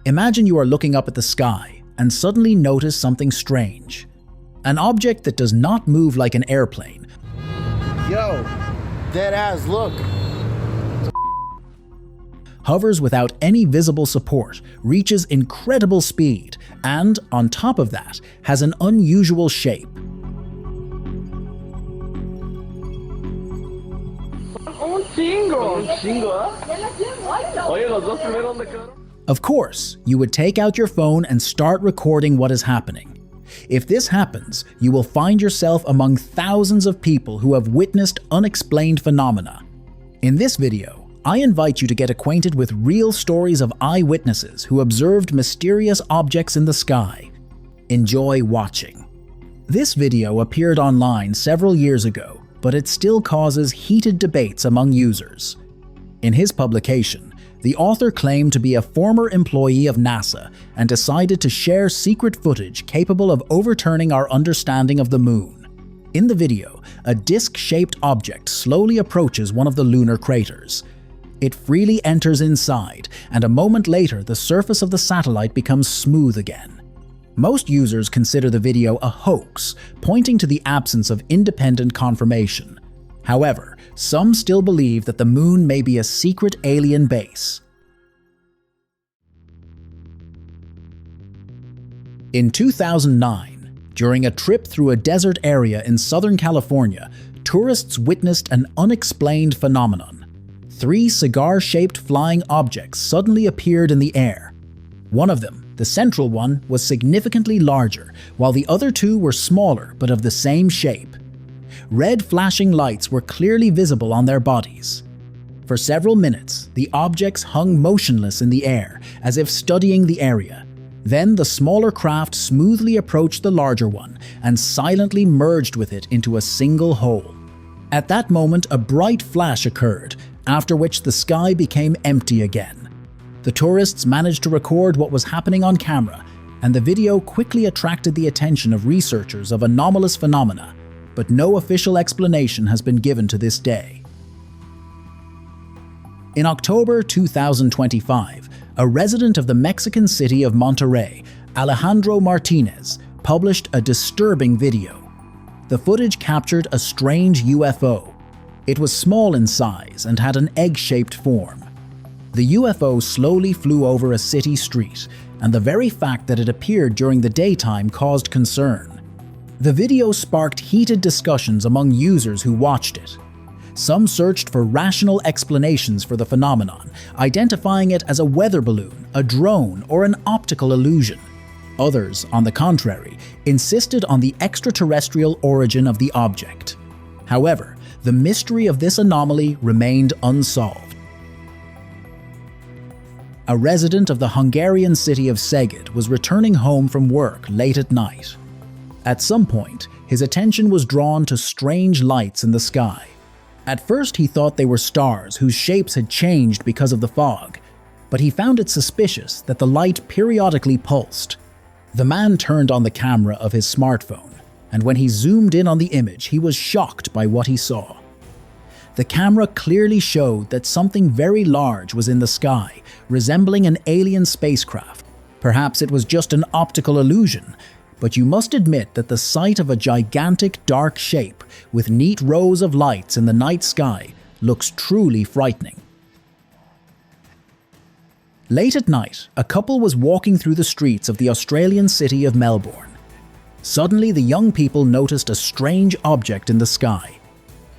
Imagine you are looking up at the sky and suddenly notice something strange. An object that does not move like an airplane. Yo, dead ass, look. Hovers without any visible support, reaches incredible speed, and, on top of that, has an unusual shape. Of course, you would take out your phone and start recording what is happening. If this happens, you will find yourself among thousands of people who have witnessed unexplained phenomena. In this video, I invite you to get acquainted with real stories of eyewitnesses who observed mysterious objects in the sky. Enjoy watching. This video appeared online several years ago, but it still causes heated debates among users. In his publication, the author claimed to be a former employee of NASA and decided to share secret footage capable of overturning our understanding of the moon. In the video, a disc-shaped object slowly approaches one of the lunar craters. It freely enters inside, and a moment later the surface of the satellite becomes smooth again. Most users consider the video a hoax, pointing to the absence of independent confirmation. However, some still believe that the moon may be a secret alien base. In 2009, during a trip through a desert area in Southern California, tourists witnessed an unexplained phenomenon. 3 cigar-shaped flying objects suddenly appeared in the air. One of them, the central one, was significantly larger, while the other 2 were smaller but of the same shape. Red flashing lights were clearly visible on their bodies. For several minutes, the objects hung motionless in the air, as if studying the area. Then the smaller craft smoothly approached the larger one and silently merged with it into a single whole. At that moment, a bright flash occurred, after which the sky became empty again. The tourists managed to record what was happening on camera, and the video quickly attracted the attention of researchers of anomalous phenomena, but no official explanation has been given to this day. In October 2025, a resident of the Mexican city of Monterrey, Alejandro Martinez, published a disturbing video. The footage captured a strange UFO. It was small in size and had an egg-shaped form. The UFO slowly flew over a city street, and the very fact that it appeared during the daytime caused concern. The video sparked heated discussions among users who watched it. Some searched for rational explanations for the phenomenon, identifying it as a weather balloon, a drone, or an optical illusion. Others, on the contrary, insisted on the extraterrestrial origin of the object. However, the mystery of this anomaly remained unsolved. A resident of the Hungarian city of Szeged was returning home from work late at night. At some point, his attention was drawn to strange lights in the sky. At first he thought they were stars whose shapes had changed because of the fog, but he found it suspicious that the light periodically pulsed. The man turned on the camera of his smartphone, and when he zoomed in on the image, he was shocked by what he saw. The camera clearly showed that something very large was in the sky, resembling an alien spacecraft. Perhaps it was just an optical illusion, but you must admit that the sight of a gigantic dark shape with neat rows of lights in the night sky looks truly frightening. Late at night, a couple was walking through the streets of the Australian city of Melbourne. Suddenly, the young people noticed a strange object in the sky.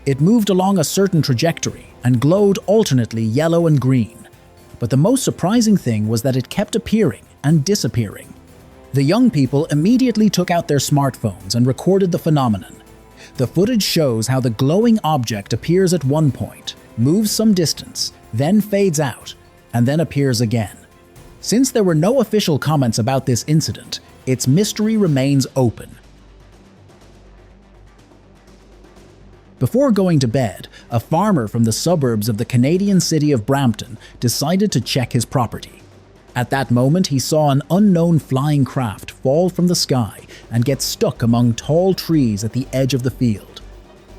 It moved along a certain trajectory and glowed alternately yellow and green. But the most surprising thing was that it kept appearing and disappearing. The young people immediately took out their smartphones and recorded the phenomenon. The footage shows how the glowing object appears at one point, moves some distance, then fades out, and then appears again. Since there were no official comments about this incident, its mystery remains open. Before going to bed, a farmer from the suburbs of the Canadian city of Brampton decided to check his property. At that moment, he saw an unknown flying craft fall from the sky and get stuck among tall trees at the edge of the field.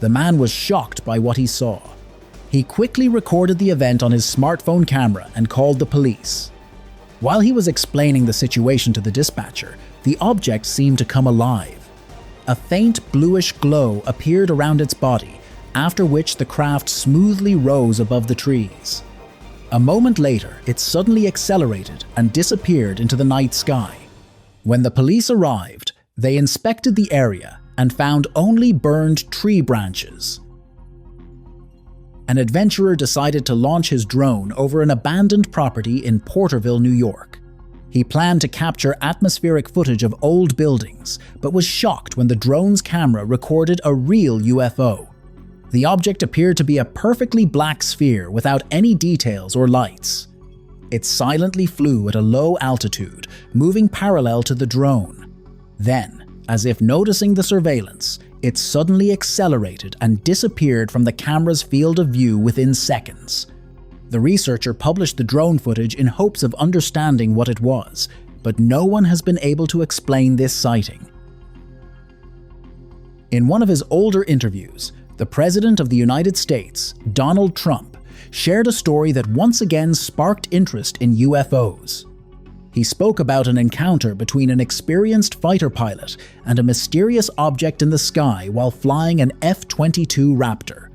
The man was shocked by what he saw. He quickly recorded the event on his smartphone camera and called the police. While he was explaining the situation to the dispatcher, the object seemed to come alive. A faint bluish glow appeared around its body, after which the craft smoothly rose above the trees. A moment later, it suddenly accelerated and disappeared into the night sky. When the police arrived, they inspected the area and found only burned tree branches. An adventurer decided to launch his drone over an abandoned property in Porterville, New York. He planned to capture atmospheric footage of old buildings, but was shocked when the drone's camera recorded a real UFO. The object appeared to be a perfectly black sphere without any details or lights. It silently flew at a low altitude, moving parallel to the drone. Then, as if noticing the surveillance, it suddenly accelerated and disappeared from the camera's field of view within seconds. The researcher published the drone footage in hopes of understanding what it was, but no one has been able to explain this sighting. In one of his older interviews, the President of the United States, Donald Trump, shared a story that once again sparked interest in UFOs. He spoke about an encounter between an experienced fighter pilot and a mysterious object in the sky while flying an F-22 Raptor.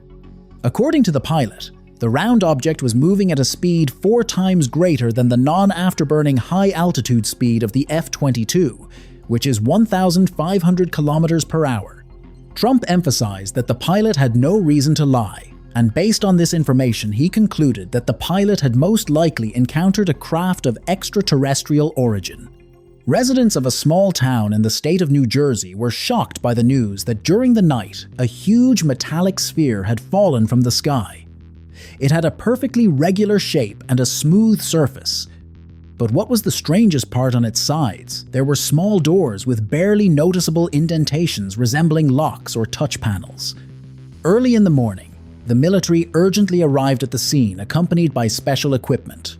According to the pilot, the round object was moving at a speed 4 times greater than the non-afterburning high-altitude speed of the F-22, which is 1,500 kilometers per hour. Trump emphasized that the pilot had no reason to lie, and based on this information, he concluded that the pilot had most likely encountered a craft of extraterrestrial origin. Residents of a small town in the state of New Jersey were shocked by the news that during the night, a huge metallic sphere had fallen from the sky. It had a perfectly regular shape and a smooth surface. But what was the strangest part on its sides? There were small doors with barely noticeable indentations resembling locks or touch panels. Early in the morning, the military urgently arrived at the scene accompanied by special equipment.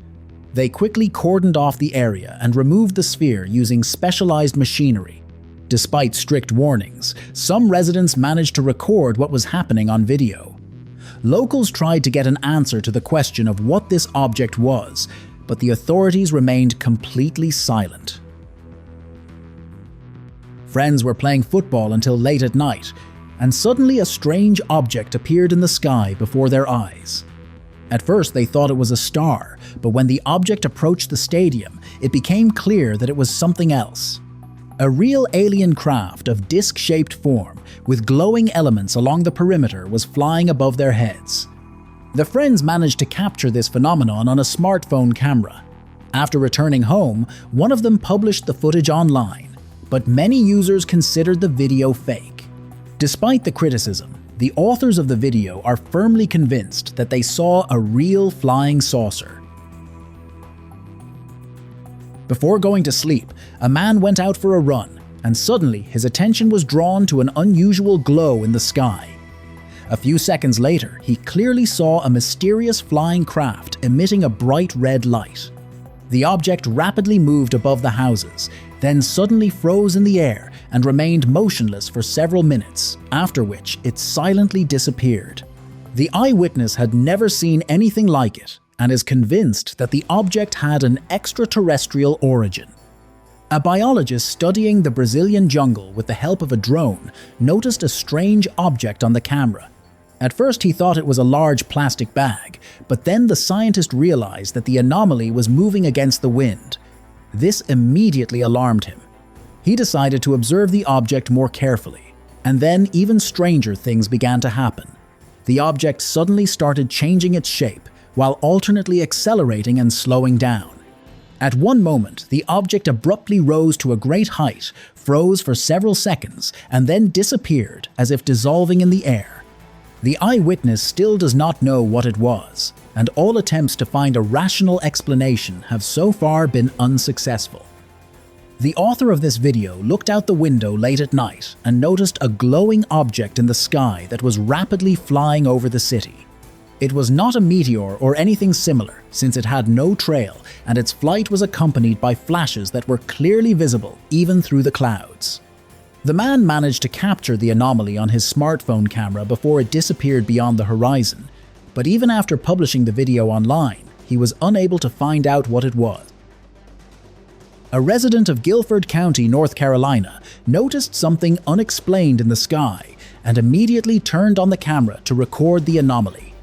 They quickly cordoned off the area and removed the sphere using specialized machinery. Despite strict warnings, some residents managed to record what was happening on video. Locals tried to get an answer to the question of what this object was, but the authorities remained completely silent. Friends were playing football until late at night, and suddenly a strange object appeared in the sky before their eyes. At first they thought it was a star, but when the object approached the stadium, it became clear that it was something else. A real alien craft of disc-shaped form, with glowing elements along the perimeter, was flying above their heads. The friends managed to capture this phenomenon on a smartphone camera. After returning home, one of them published the footage online, but many users considered the video fake. Despite the criticism, the authors of the video are firmly convinced that they saw a real flying saucer. Before going to sleep, a man went out for a run, and suddenly his attention was drawn to an unusual glow in the sky. A few seconds later, he clearly saw a mysterious flying craft emitting a bright red light. The object rapidly moved above the houses, then suddenly froze in the air and remained motionless for several minutes, after which it silently disappeared. The eyewitness had never seen anything like it and is convinced that the object had an extraterrestrial origin. A biologist studying the Brazilian jungle with the help of a drone noticed a strange object on the camera. At first he thought it was a large plastic bag, but then the scientist realized that the anomaly was moving against the wind. This immediately alarmed him. He decided to observe the object more carefully, and then even stranger things began to happen. The object suddenly started changing its shape, while alternately accelerating and slowing down. At one moment, the object abruptly rose to a great height, froze for several seconds, and then disappeared as if dissolving in the air. The eyewitness still does not know what it was, and all attempts to find a rational explanation have so far been unsuccessful. The author of this video looked out the window late at night and noticed a glowing object in the sky that was rapidly flying over the city. It was not a meteor or anything similar, since it had no trail, and its flight was accompanied by flashes that were clearly visible even through the clouds. The man managed to capture the anomaly on his smartphone camera before it disappeared beyond the horizon, but even after publishing the video online, he was unable to find out what it was. A resident of Guilford County, North Carolina, noticed something unexplained in the sky and immediately turned on the camera to record the anomaly.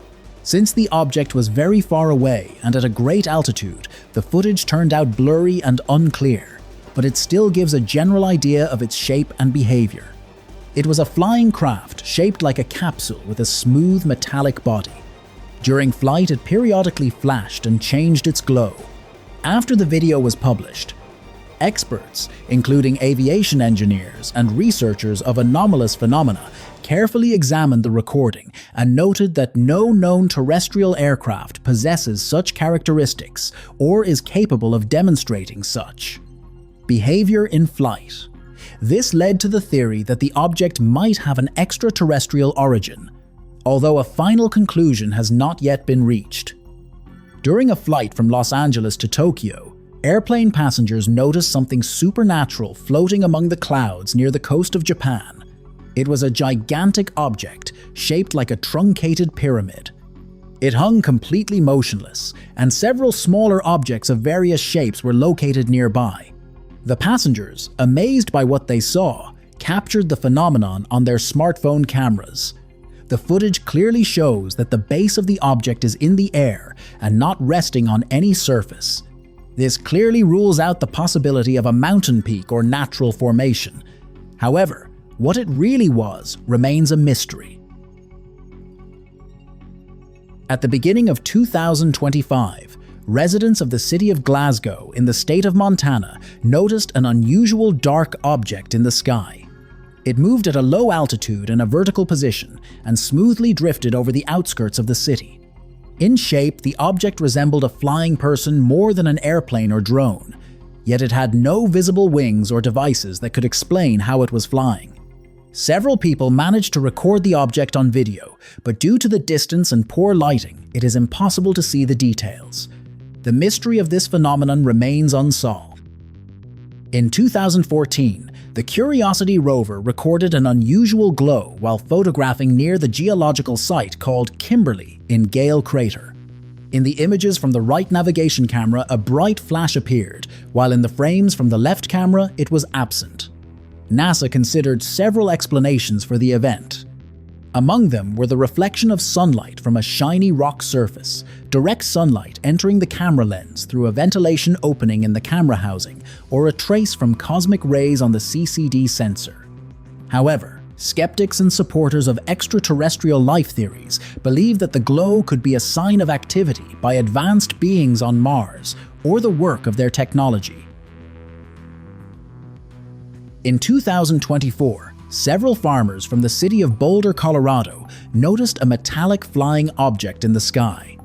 Since the object was very far away and at a great altitude, the footage turned out blurry and unclear, but it still gives a general idea of its shape and behavior. It was a flying craft shaped like a capsule with a smooth metallic body. During flight, it periodically flashed and changed its glow. After the video was published, experts, including aviation engineers and researchers of anomalous phenomena, carefully examined the recording and noted that no known terrestrial aircraft possesses such characteristics or is capable of demonstrating such behavior in flight. This led to the theory that the object might have an extraterrestrial origin, although a final conclusion has not yet been reached. During a flight from Los Angeles to Tokyo, airplane passengers noticed something supernatural floating among the clouds near the coast of Japan. It was a gigantic object shaped like a truncated pyramid. It hung completely motionless, and several smaller objects of various shapes were located nearby. The passengers, amazed by what they saw, captured the phenomenon on their smartphone cameras. The footage clearly shows that the base of the object is in the air and not resting on any surface. This clearly rules out the possibility of a mountain peak or natural formation. However, what it really was remains a mystery. At the beginning of 2025, residents of the city of Glasgow in the state of Montana noticed an unusual dark object in the sky. It moved at a low altitude in a vertical position and smoothly drifted over the outskirts of the city. In shape, the object resembled a flying person more than an airplane or drone, yet it had no visible wings or devices that could explain how it was flying. Several people managed to record the object on video, but due to the distance and poor lighting, it is impossible to see the details. The mystery of this phenomenon remains unsolved. In 2014, the Curiosity rover recorded an unusual glow while photographing near the geological site called Kimberley in Gale Crater. In the images from the right navigation camera, a bright flash appeared, while in the frames from the left camera, it was absent. NASA considered several explanations for the event. Among them were the reflection of sunlight from a shiny rock surface, direct sunlight entering the camera lens through a ventilation opening in the camera housing, or a trace from cosmic rays on the CCD sensor. However, skeptics and supporters of extraterrestrial life theories believe that the glow could be a sign of activity by advanced beings on Mars or the work of their technology. In 2024, several farmers from the city of Boulder, Colorado, noticed a metallic flying object in the sky.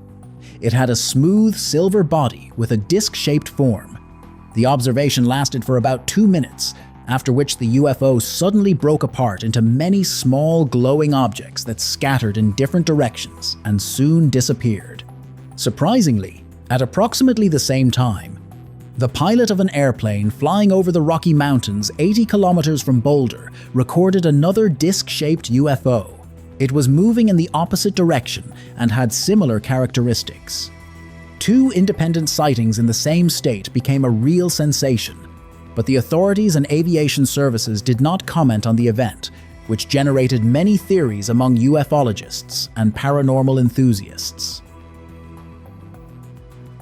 It had a smooth silver body with a disc-shaped form. The observation lasted for about 2 minutes, after which the UFO suddenly broke apart into many small glowing objects that scattered in different directions and soon disappeared. Surprisingly, at approximately the same time, the pilot of an airplane flying over the Rocky Mountains 80 kilometers from Boulder recorded another disc-shaped UFO. It was moving in the opposite direction and had similar characteristics. 2 independent sightings in the same state became a real sensation, but the authorities and aviation services did not comment on the event, which generated many theories among ufologists and paranormal enthusiasts.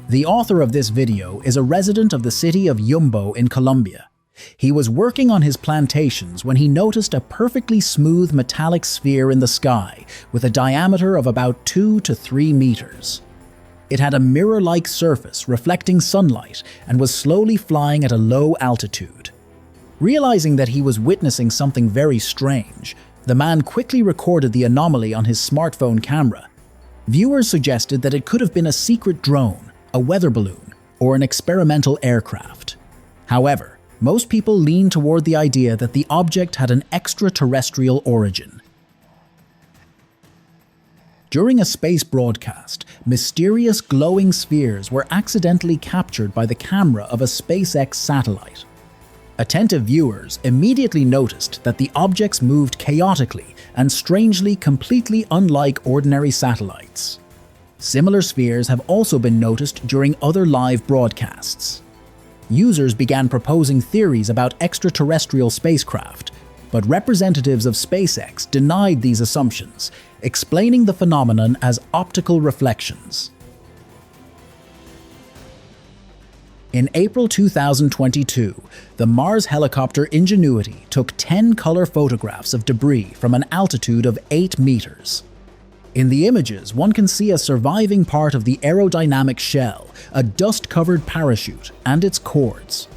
The author of this video is a resident of the city of Yumbo in Colombia. He was working on his plantations when he noticed a perfectly smooth metallic sphere in the sky with a diameter of about 2 to 3 meters. It had a mirror-like surface reflecting sunlight and was slowly flying at a low altitude. Realizing that he was witnessing something very strange, the man quickly recorded the anomaly on his smartphone camera. Viewers suggested that it could have been a secret drone, a weather balloon, or an experimental aircraft. However, most people lean toward the idea that the object had an extraterrestrial origin. During a space broadcast, mysterious glowing spheres were accidentally captured by the camera of a SpaceX satellite. Attentive viewers immediately noticed that the objects moved chaotically and strangely completely unlike ordinary satellites. Similar spheres have also been noticed during other live broadcasts. Users began proposing theories about extraterrestrial spacecraft, but representatives of SpaceX denied these assumptions, explaining the phenomenon as optical reflections. In April 2022, the Mars helicopter Ingenuity took 10 color photographs of debris from an altitude of 8 meters. In the images, one can see a surviving part of the aerodynamic shell, a dust-covered parachute, and its cords.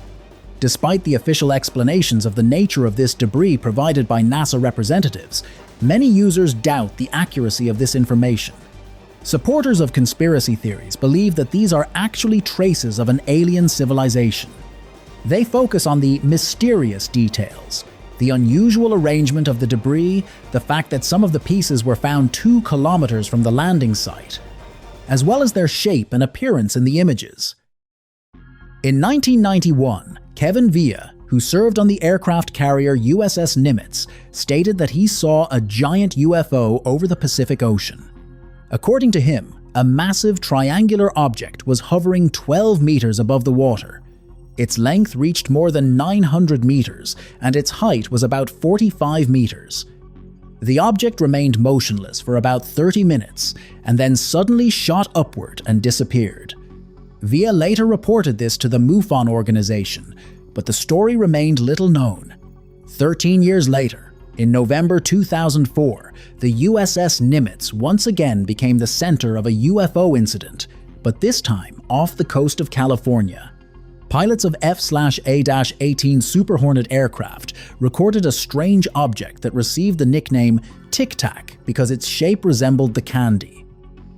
Despite the official explanations of the nature of this debris provided by NASA representatives, many users doubt the accuracy of this information. Supporters of conspiracy theories believe that these are actually traces of an alien civilization. They focus on the mysterious details, the unusual arrangement of the debris, the fact that some of the pieces were found 2 kilometers from the landing site, as well as their shape and appearance in the images. In 1991, Kevin Villa, who served on the aircraft carrier USS Nimitz, stated that he saw a giant UFO over the Pacific Ocean. According to him, a massive triangular object was hovering 12 meters above the water. Its length reached more than 900 meters, and its height was about 45 meters. The object remained motionless for about 30 minutes, and then suddenly shot upward and disappeared. Villa later reported this to the MUFON organization, but the story remained little known. 13 years later, in November 2004, the USS Nimitz once again became the center of a UFO incident, but this time off the coast of California. Pilots of F/A-18 Super Hornet aircraft recorded a strange object that received the nickname Tic Tac because its shape resembled the candy.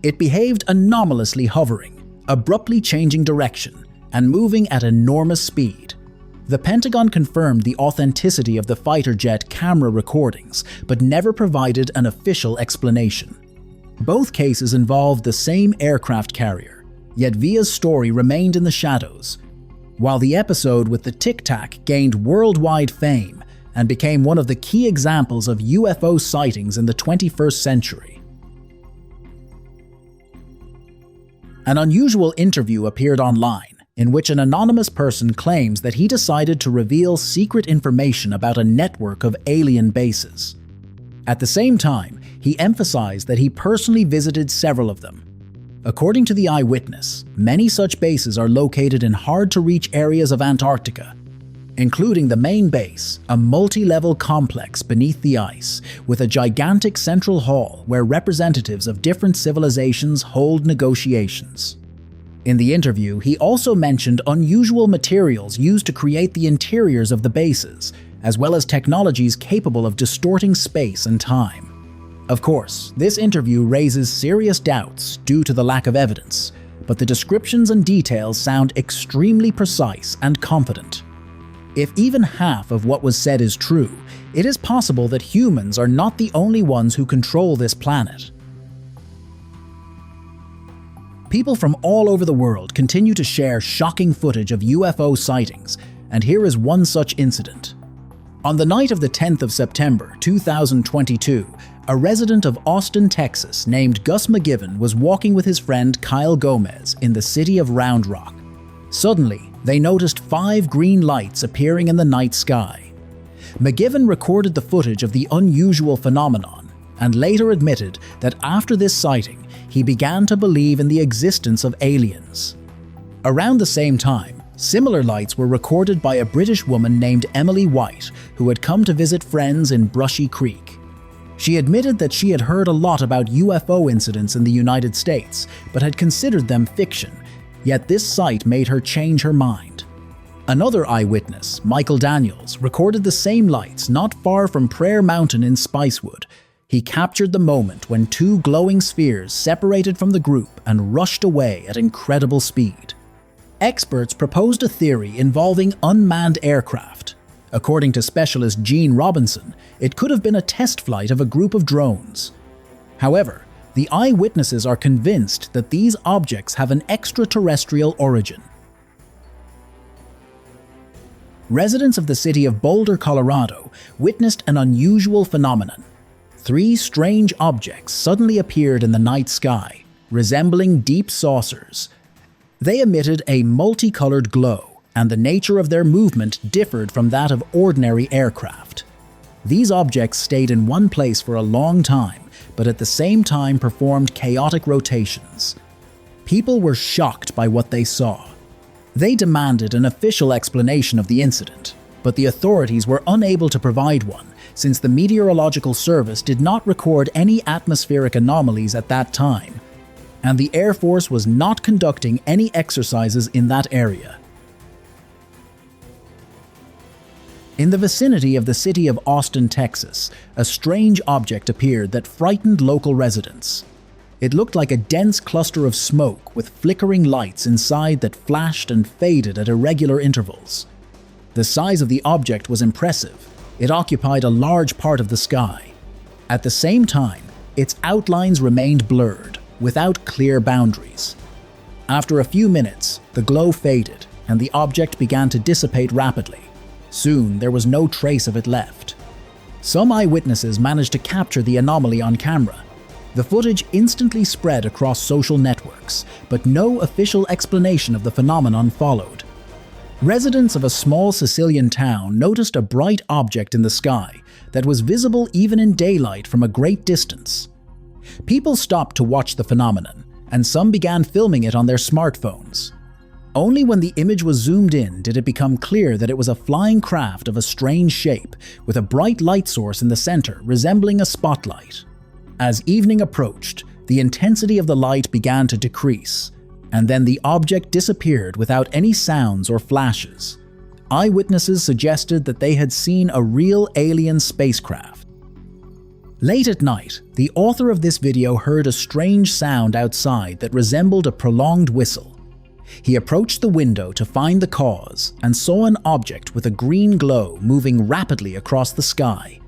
It behaved anomalously, hovering, abruptly changing direction, and moving at enormous speed. The Pentagon confirmed the authenticity of the fighter jet camera recordings, but never provided an official explanation. Both cases involved the same aircraft carrier, yet Villa's story remained in the shadows. While the episode with the Tic Tac gained worldwide fame and became one of the key examples of UFO sightings in the 21st century. An unusual interview appeared online, in which an anonymous person claims that he decided to reveal secret information about a network of alien bases. At the same time, he emphasized that he personally visited several of them. According to the eyewitness, many such bases are located in hard-to-reach areas of Antarctica, including the main base, a multi-level complex beneath the ice, with a gigantic central hall where representatives of different civilizations hold negotiations. In the interview, he also mentioned unusual materials used to create the interiors of the bases, as well as technologies capable of distorting space and time. Of course, this interview raises serious doubts due to the lack of evidence, but the descriptions and details sound extremely precise and confident. If even half of what was said is true, it is possible that humans are not the only ones who control this planet. People from all over the world continue to share shocking footage of UFO sightings, and here is one such incident. On the night of the 10th of September 2022, a resident of Austin, Texas named Gus McGivern was walking with his friend Kyle Gomez in the city of Round Rock. Suddenly, they noticed 5 green lights appearing in the night sky. McGivern recorded the footage of the unusual phenomenon and later admitted that after this sighting, he began to believe in the existence of aliens. Around the same time, similar lights were recorded by a British woman named Emily White, who had come to visit friends in Brushy Creek. She admitted that she had heard a lot about UFO incidents in the United States, but had considered them fiction, yet this sight made her change her mind. Another eyewitness, Michael Daniels, recorded the same lights not far from Prayer Mountain in Spicewood. He captured the moment when 2 glowing spheres separated from the group and rushed away at incredible speed. Experts proposed a theory involving unmanned aircraft. According to specialist Gene Robinson, it could have been a test flight of a group of drones. However, the eyewitnesses are convinced that these objects have an extraterrestrial origin. Residents of the city of Boulder, Colorado, witnessed an unusual phenomenon. 3 strange objects suddenly appeared in the night sky, resembling deep saucers. They emitted a multicolored glow, and the nature of their movement differed from that of ordinary aircraft. These objects stayed in one place for a long time, but at the same time performed chaotic rotations. People were shocked by what they saw. They demanded an official explanation of the incident, but the authorities were unable to provide one since the Meteorological Service did not record any atmospheric anomalies at that time, and the Air Force was not conducting any exercises in that area. In the vicinity of the city of Austin, Texas, a strange object appeared that frightened local residents. It looked like a dense cluster of smoke with flickering lights inside that flashed and faded at irregular intervals. The size of the object was impressive. It occupied a large part of the sky. At the same time, its outlines remained blurred, without clear boundaries. After a few minutes, the glow faded, and the object began to dissipate rapidly. Soon, there was no trace of it left. Some eyewitnesses managed to capture the anomaly on camera. The footage instantly spread across social networks, but no official explanation of the phenomenon followed. Residents of a small Sicilian town noticed a bright object in the sky that was visible even in daylight from a great distance. People stopped to watch the phenomenon, and some began filming it on their smartphones. Only when the image was zoomed in did it become clear that it was a flying craft of a strange shape, with a bright light source in the center resembling a spotlight. As evening approached, the intensity of the light began to decrease, and then the object disappeared without any sounds or flashes. Eyewitnesses suggested that they had seen a real alien spacecraft. Late at night, the author of this video heard a strange sound outside that resembled a prolonged whistle. He approached the window to find the cause and saw an object with a green glow moving rapidly across the sky.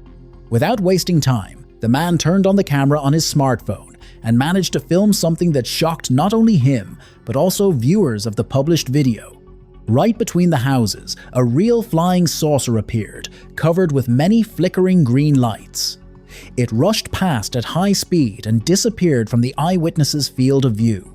Without wasting time, the man turned on the camera on his smartphone and managed to film something that shocked not only him, but also viewers of the published video. Right between the houses, a real flying saucer appeared, covered with many flickering green lights. It rushed past at high speed and disappeared from the eyewitnesses' field of view.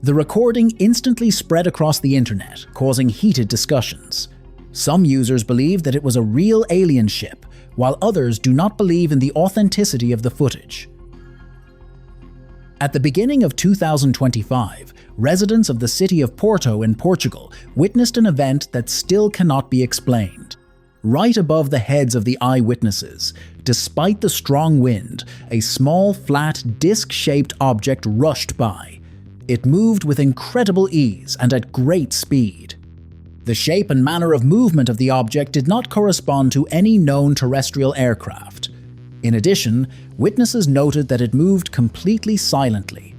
The recording instantly spread across the internet, causing heated discussions. Some users believe that it was a real alien ship, while others do not believe in the authenticity of the footage. At the beginning of 2025, residents of the city of Porto in Portugal witnessed an event that still cannot be explained. Right above the heads of the eyewitnesses, despite the strong wind, a small, flat, disc-shaped object rushed by. It moved with incredible ease and at great speed. The shape and manner of movement of the object did not correspond to any known terrestrial aircraft. In addition, witnesses noted that it moved completely silently.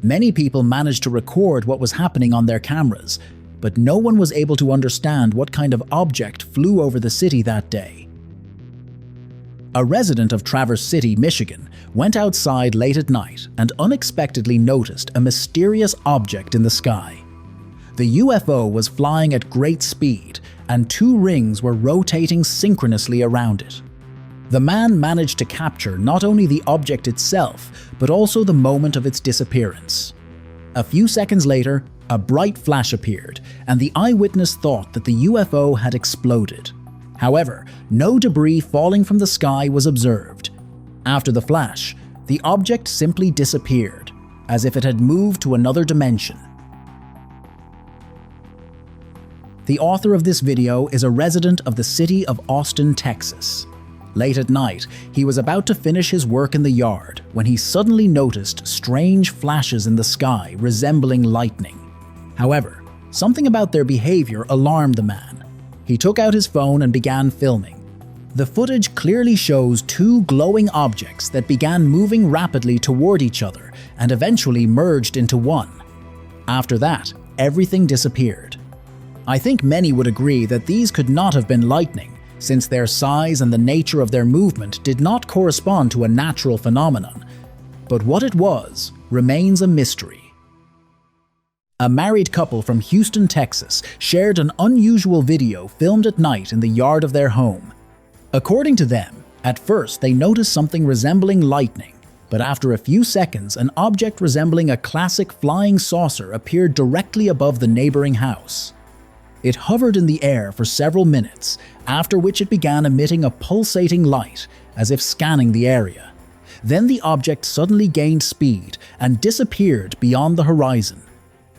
Many people managed to record what was happening on their cameras, but no one was able to understand what kind of object flew over the city that day. A resident of Traverse City, Michigan, went outside late at night and unexpectedly noticed a mysterious object in the sky. The UFO was flying at great speed, and two rings were rotating synchronously around it. The man managed to capture not only the object itself, but also the moment of its disappearance. A few seconds later, a bright flash appeared, and the eyewitness thought that the UFO had exploded. However, no debris falling from the sky was observed. After the flash, the object simply disappeared, as if it had moved to another dimension. The author of this video is a resident of the city of Austin, Texas. Late at night, he was about to finish his work in the yard when he suddenly noticed strange flashes in the sky resembling lightning. However, something about their behavior alarmed the man. He took out his phone and began filming. The footage clearly shows two glowing objects that began moving rapidly toward each other and eventually merged into one. After that, everything disappeared. I think many would agree that these could not have been lightning, since their size and the nature of their movement did not correspond to a natural phenomenon. But what it was remains a mystery. A married couple from Houston, Texas, shared an unusual video filmed at night in the yard of their home. According to them, at first they noticed something resembling lightning, but after a few seconds, an object resembling a classic flying saucer appeared directly above the neighboring house. It hovered in the air for several minutes, after which it began emitting a pulsating light, as if scanning the area. Then the object suddenly gained speed and disappeared beyond the horizon.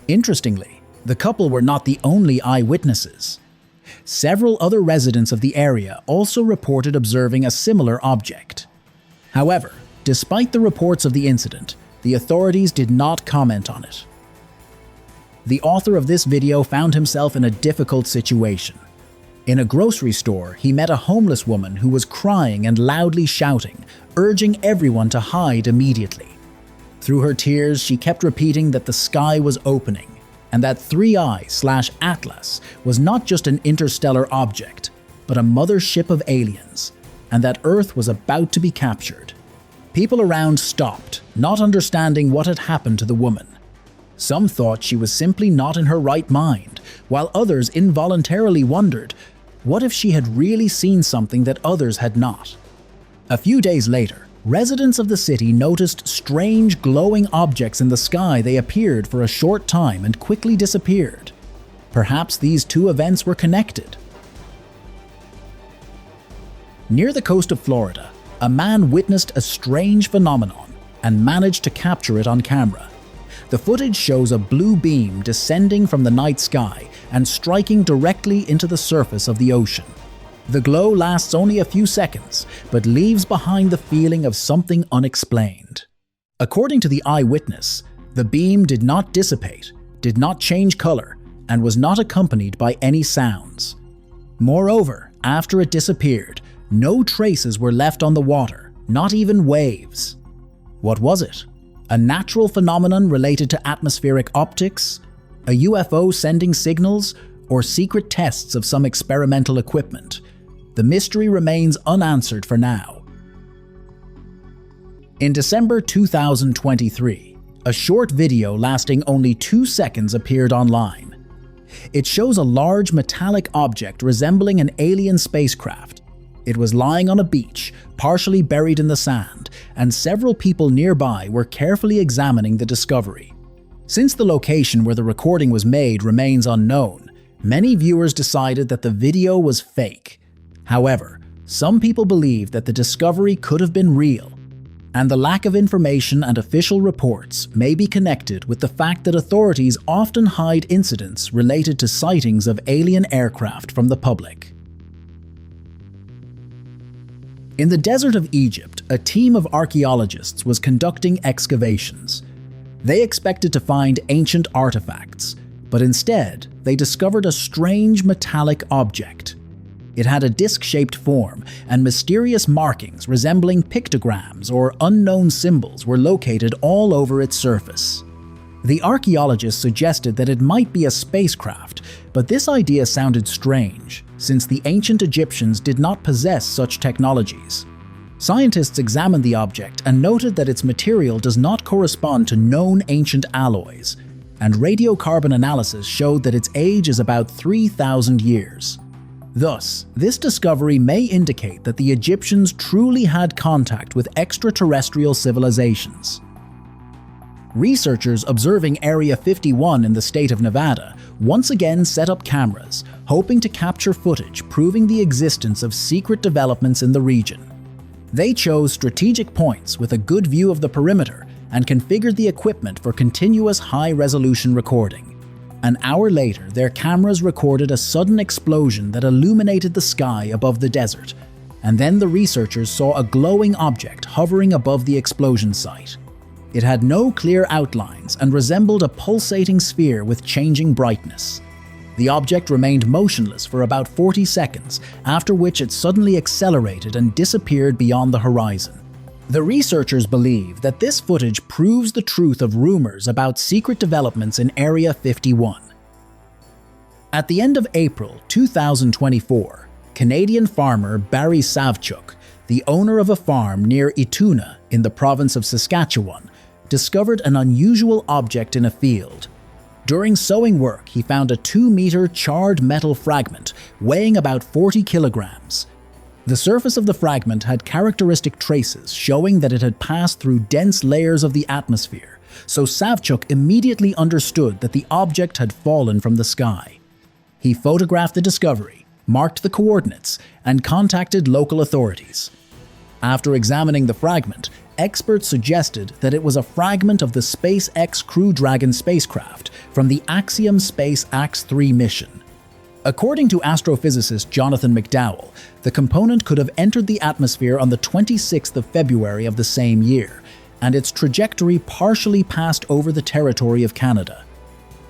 Interestingly, the couple were not the only eyewitnesses. Several other residents of the area also reported observing a similar object. However, despite the reports of the incident, the authorities did not comment on it. The author of this video found himself in a difficult situation. In a grocery store, he met a homeless woman who was crying and loudly shouting, urging everyone to hide immediately. Through her tears, she kept repeating that the sky was opening, and that 3i/Atlas was not just an interstellar object, but a mothership of aliens, and that Earth was about to be captured. People around stopped, not understanding what had happened to the woman. Some thought she was simply not in her right mind, while others involuntarily wondered, what if she had really seen something that others had not? A few days later, residents of the city noticed strange glowing objects in the sky. They appeared for a short time and quickly disappeared. Perhaps these two events were connected. Near the coast of Florida, a man witnessed a strange phenomenon and managed to capture it on camera. The footage shows a blue beam descending from the night sky and striking directly into the surface of the ocean. The glow lasts only a few seconds, but leaves behind the feeling of something unexplained. According to the eyewitness, the beam did not dissipate, did not change color, and was not accompanied by any sounds. Moreover, after it disappeared, no traces were left on the water, not even waves. What was it? A natural phenomenon related to atmospheric optics? A UFO sending signals? Or secret tests of some experimental equipment? The mystery remains unanswered for now. In December 2023, a short video lasting only 2 seconds appeared online. It shows a large metallic object resembling an alien spacecraft. It was lying on a beach, partially buried in the sand, and several people nearby were carefully examining the discovery. Since the location where the recording was made remains unknown, many viewers decided that the video was fake. However, some people believe that the discovery could have been real, and the lack of information and official reports may be connected with the fact that authorities often hide incidents related to sightings of alien aircraft from the public. In the desert of Egypt, a team of archaeologists was conducting excavations. They expected to find ancient artifacts, but instead, they discovered a strange metallic object. It had a disc-shaped form, and mysterious markings resembling pictograms or unknown symbols were located all over its surface. The archaeologists suggested that it might be a spacecraft, but this idea sounded strange, since the ancient Egyptians did not possess such technologies. Scientists examined the object and noted that its material does not correspond to known ancient alloys, and radiocarbon analysis showed that its age is about 3,000 years. Thus, this discovery may indicate that the Egyptians truly had contact with extraterrestrial civilizations. Researchers observing Area 51 in the state of Nevada once again set up cameras, hoping to capture footage proving the existence of secret developments in the region. They chose strategic points with a good view of the perimeter and configured the equipment for continuous high-resolution recording. An hour later, their cameras recorded a sudden explosion that illuminated the sky above the desert, and then the researchers saw a glowing object hovering above the explosion site. It had no clear outlines and resembled a pulsating sphere with changing brightness. The object remained motionless for about 40 seconds, after which it suddenly accelerated and disappeared beyond the horizon. The researchers believe that this footage proves the truth of rumors about secret developments in Area 51. At the end of April 2024, Canadian farmer Barry Savchuk, the owner of a farm near Ituna in the province of Saskatchewan, discovered an unusual object in a field. During sowing work, he found a 2-meter charred metal fragment weighing about 40 kilograms. The surface of the fragment had characteristic traces showing that it had passed through dense layers of the atmosphere, so Savchuk immediately understood that the object had fallen from the sky. He photographed the discovery, marked the coordinates, and contacted local authorities. After examining the fragment, experts suggested that it was a fragment of the SpaceX Crew Dragon spacecraft from the Axiom Space AX-3 mission. According to astrophysicist Jonathan McDowell, the component could have entered the atmosphere on the 26th of February of the same year, and its trajectory partially passed over the territory of Canada.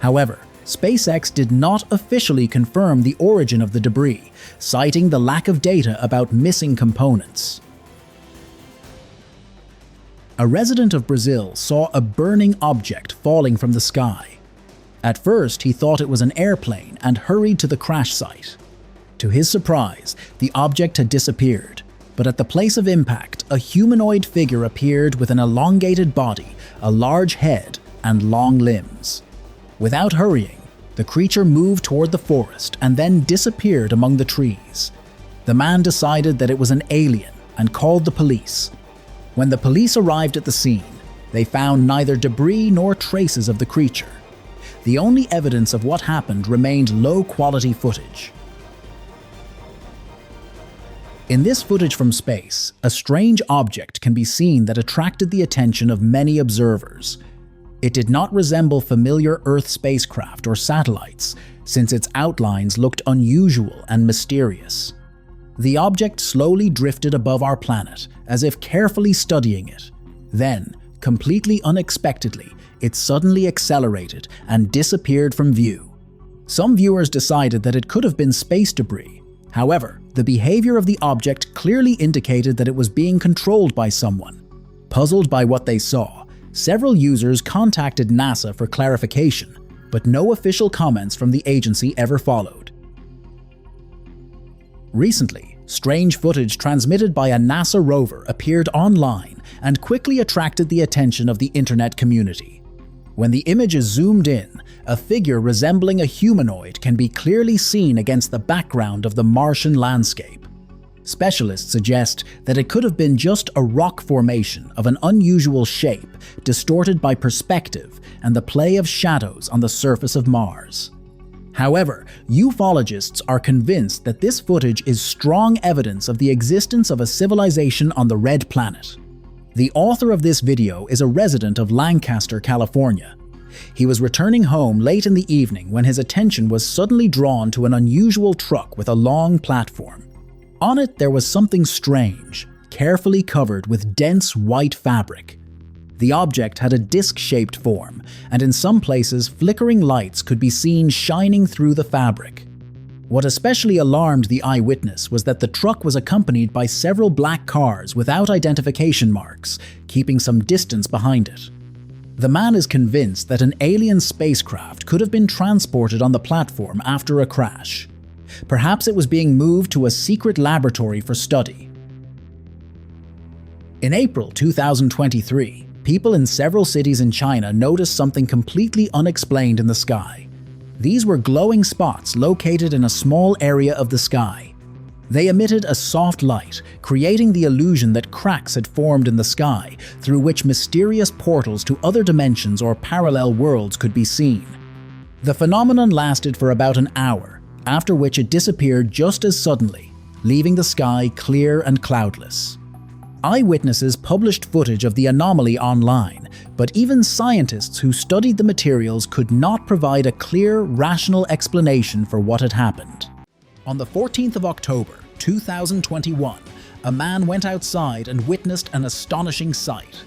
However, SpaceX did not officially confirm the origin of the debris, citing the lack of data about missing components. A resident of Brazil saw a burning object falling from the sky. At first, he thought it was an airplane and hurried to the crash site. To his surprise, the object had disappeared, but at the place of impact, a humanoid figure appeared with an elongated body, a large head, and long limbs. Without hurrying, the creature moved toward the forest and then disappeared among the trees. The man decided that it was an alien and called the police. When the police arrived at the scene, they found neither debris nor traces of the creature. The only evidence of what happened remained low-quality footage. In this footage from space, a strange object can be seen that attracted the attention of many observers. It did not resemble familiar Earth spacecraft or satellites, since its outlines looked unusual and mysterious. The object slowly drifted above our planet, as if carefully studying it. Then, completely unexpectedly, it suddenly accelerated and disappeared from view. Some viewers decided that it could have been space debris. However, the behavior of the object clearly indicated that it was being controlled by someone. Puzzled by what they saw, several users contacted NASA for clarification, but no official comments from the agency ever followed. Recently, strange footage transmitted by a NASA rover appeared online and quickly attracted the attention of the internet community. When the image is zoomed in, a figure resembling a humanoid can be clearly seen against the background of the Martian landscape. Specialists suggest that it could have been just a rock formation of an unusual shape, distorted by perspective and the play of shadows on the surface of Mars. However, ufologists are convinced that this footage is strong evidence of the existence of a civilization on the Red Planet. The author of this video is a resident of Lancaster, California. He was returning home late in the evening when his attention was suddenly drawn to an unusual truck with a long platform. On it there was something strange, carefully covered with dense white fabric. The object had a disc-shaped form, and in some places flickering lights could be seen shining through the fabric. What especially alarmed the eyewitness was that the truck was accompanied by several black cars without identification marks, keeping some distance behind it. The man is convinced that an alien spacecraft could have been transported on the platform after a crash. Perhaps it was being moved to a secret laboratory for study. In April 2023, people in several cities in China noticed something completely unexplained in the sky. These were glowing spots located in a small area of the sky. They emitted a soft light, creating the illusion that cracks had formed in the sky, through which mysterious portals to other dimensions or parallel worlds could be seen. The phenomenon lasted for about an hour, after which it disappeared just as suddenly, leaving the sky clear and cloudless. Eyewitnesses published footage of the anomaly online, but even scientists who studied the materials could not provide a clear, rational explanation for what had happened. On the 14th of October, 2021, a man went outside and witnessed an astonishing sight.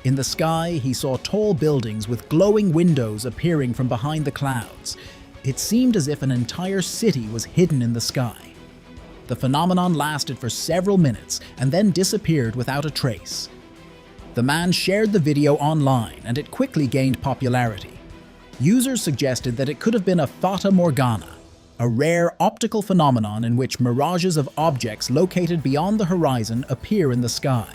In the sky, he saw tall buildings with glowing windows appearing from behind the clouds. It seemed as if an entire city was hidden in the sky. The phenomenon lasted for several minutes and then disappeared without a trace. The man shared the video online and it quickly gained popularity. Users suggested that it could have been a Fata Morgana, a rare optical phenomenon in which mirages of objects located beyond the horizon appear in the sky.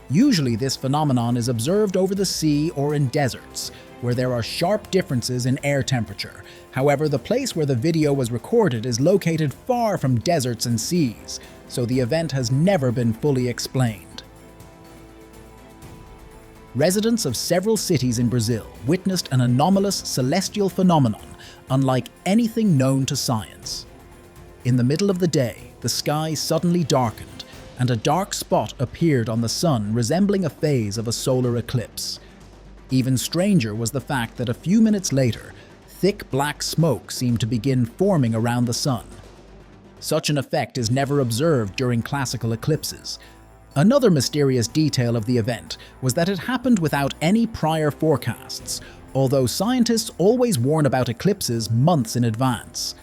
Usually this phenomenon is observed over the sea or in deserts, where there are sharp differences in air temperature. However, the place where the video was recorded is located far from deserts and seas, so the event has never been fully explained. residents of several cities in Brazil witnessed an anomalous celestial phenomenon unlike anything known to science. In the middle of the day, the sky suddenly darkened, and a dark spot appeared on the sun resembling a phase of a solar eclipse. Even stranger was the fact that a few minutes later, thick black smoke seemed to begin forming around the sun. Such an effect is never observed during classical eclipses. Another mysterious detail of the event was that it happened without any prior forecasts, although scientists always warn about eclipses months in advance.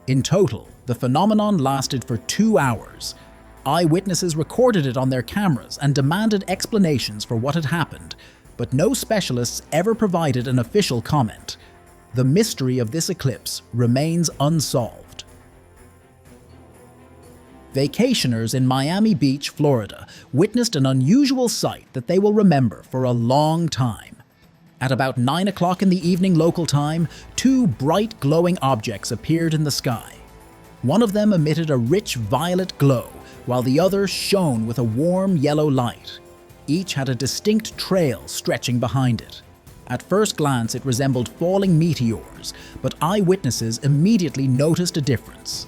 In total, the phenomenon lasted for 2 hours. Eyewitnesses recorded it on their cameras and demanded explanations for what had happened, but no specialists ever provided an official comment. The mystery of this eclipse remains unsolved. Vacationers in Miami Beach, Florida, witnessed an unusual sight that they will remember for a long time. At about 9 o'clock in the evening local time, 2 bright glowing objects appeared in the sky. One of them emitted a rich violet glow, while the other shone with a warm yellow light. Each had a distinct trail stretching behind it. At first glance, it resembled falling meteors, but eyewitnesses immediately noticed a difference.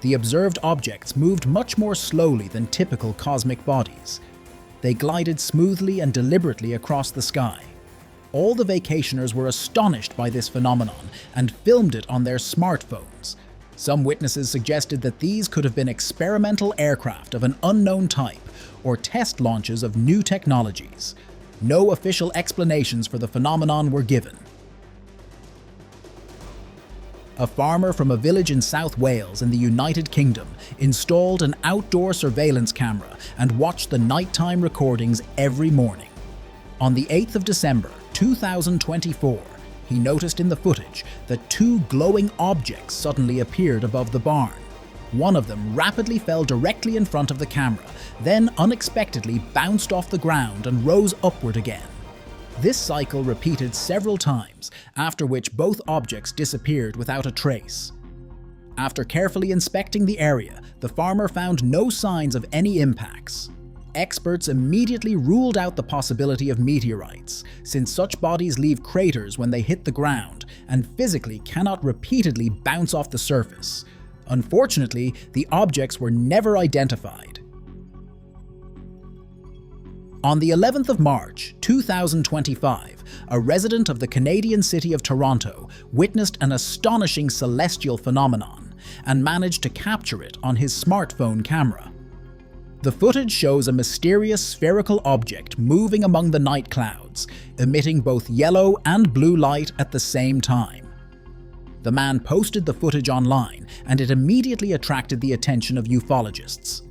The observed objects moved much more slowly than typical cosmic bodies. They glided smoothly and deliberately across the sky. All the vacationers were astonished by this phenomenon and filmed it on their smartphones. Some witnesses suggested that these could have been experimental aircraft of an unknown type or test launches of new technologies. No official explanations for the phenomenon were given. A farmer from a village in South Wales in the United Kingdom installed an outdoor surveillance camera and watched the nighttime recordings every morning. On the 8th of December, 2024, he noticed in the footage that 2 glowing objects suddenly appeared above the barn. One of them rapidly fell directly in front of the camera, then unexpectedly bounced off the ground and rose upward again. This cycle repeated several times, after which both objects disappeared without a trace. After carefully inspecting the area, the farmer found no signs of any impacts. Experts immediately ruled out the possibility of meteorites, since such bodies leave craters when they hit the ground and physically cannot repeatedly bounce off the surface. Unfortunately, the objects were never identified. On the 11th of March, 2025, a resident of the Canadian city of Toronto witnessed an astonishing celestial phenomenon and managed to capture it on his smartphone camera. The footage shows a mysterious spherical object moving among the night clouds, emitting both yellow and blue light at the same time. The man posted the footage online, and it immediately attracted the attention of ufologists.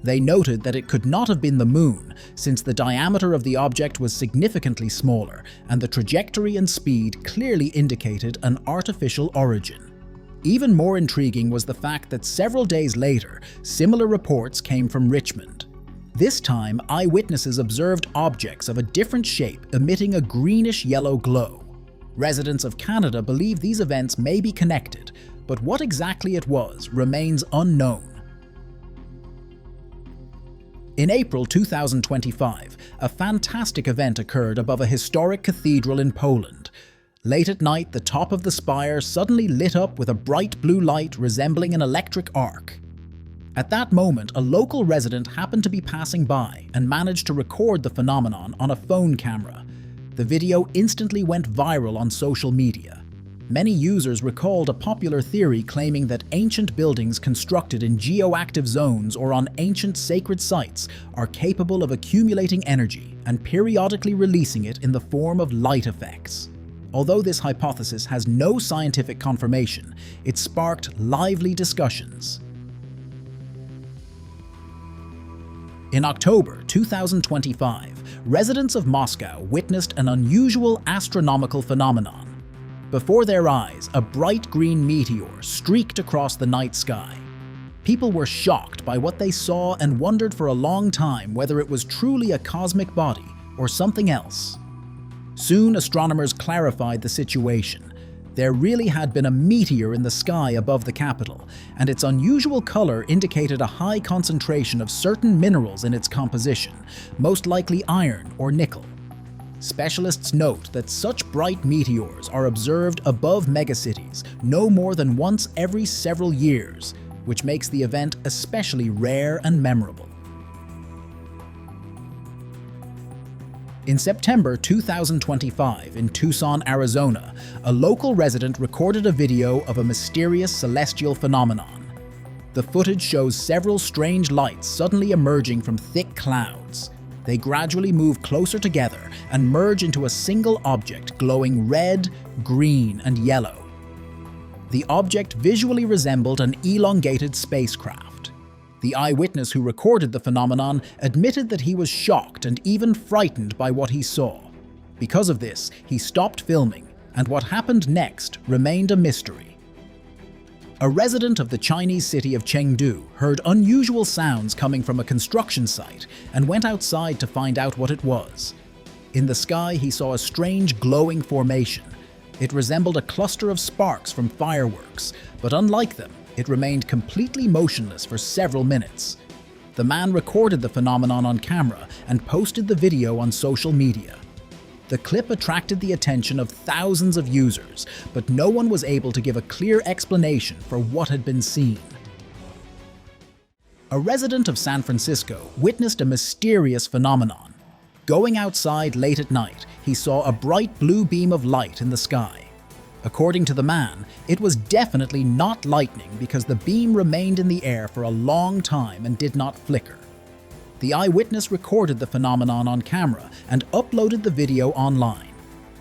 They noted that it could not have been the moon, since the diameter of the object was significantly smaller, and the trajectory and speed clearly indicated an artificial origin. Even more intriguing was the fact that several days later, similar reports came from Richmond. This time, eyewitnesses observed objects of a different shape emitting a greenish-yellow glow. Residents of Canada believe these events may be connected, but what exactly it was remains unknown. In April 2025, a fantastic event occurred above a historic cathedral in Poland. Late at night, the top of the spire suddenly lit up with a bright blue light resembling an electric arc. At that moment, a local resident happened to be passing by and managed to record the phenomenon on a phone camera. The video instantly went viral on social media. Many users recalled a popular theory claiming that ancient buildings constructed in geoactive zones or on ancient sacred sites are capable of accumulating energy and periodically releasing it in the form of light effects. Although this hypothesis has no scientific confirmation, it sparked lively discussions. In October 2025, residents of Moscow witnessed an unusual astronomical phenomenon. Before their eyes, a bright green meteor streaked across the night sky. People were shocked by what they saw and wondered for a long time whether it was truly a cosmic body or something else. Soon, astronomers clarified the situation. There really had been a meteor in the sky above the capital, and its unusual color indicated a high concentration of certain minerals in its composition, most likely iron or nickel. Specialists note that such bright meteors are observed above megacities no more than once every several years, which makes the event especially rare and memorable. In September 2025, in Tucson, Arizona, a local resident recorded a video of a mysterious celestial phenomenon. The footage shows several strange lights suddenly emerging from thick clouds. They gradually move closer together and merge into a single object glowing red, green, and yellow. The object visually resembled an elongated spacecraft. The eyewitness who recorded the phenomenon admitted that he was shocked and even frightened by what he saw. Because of this, he stopped filming, and what happened next remained a mystery. A resident of the Chinese city of Changdu heard unusual sounds coming from a construction site and went outside to find out what it was. In the sky, he saw a strange glowing formation. It resembled a cluster of sparks from fireworks, but unlike them, it remained completely motionless for several minutes. The man recorded the phenomenon on camera and posted the video on social media. The clip attracted the attention of thousands of users, but no one was able to give a clear explanation for what had been seen. A resident of San Francisco witnessed a mysterious phenomenon. Going outside late at night, he saw a bright blue beam of light in the sky. According to the man, it was definitely not lightning because the beam remained in the air for a long time and did not flicker. The eyewitness recorded the phenomenon on camera and uploaded the video online.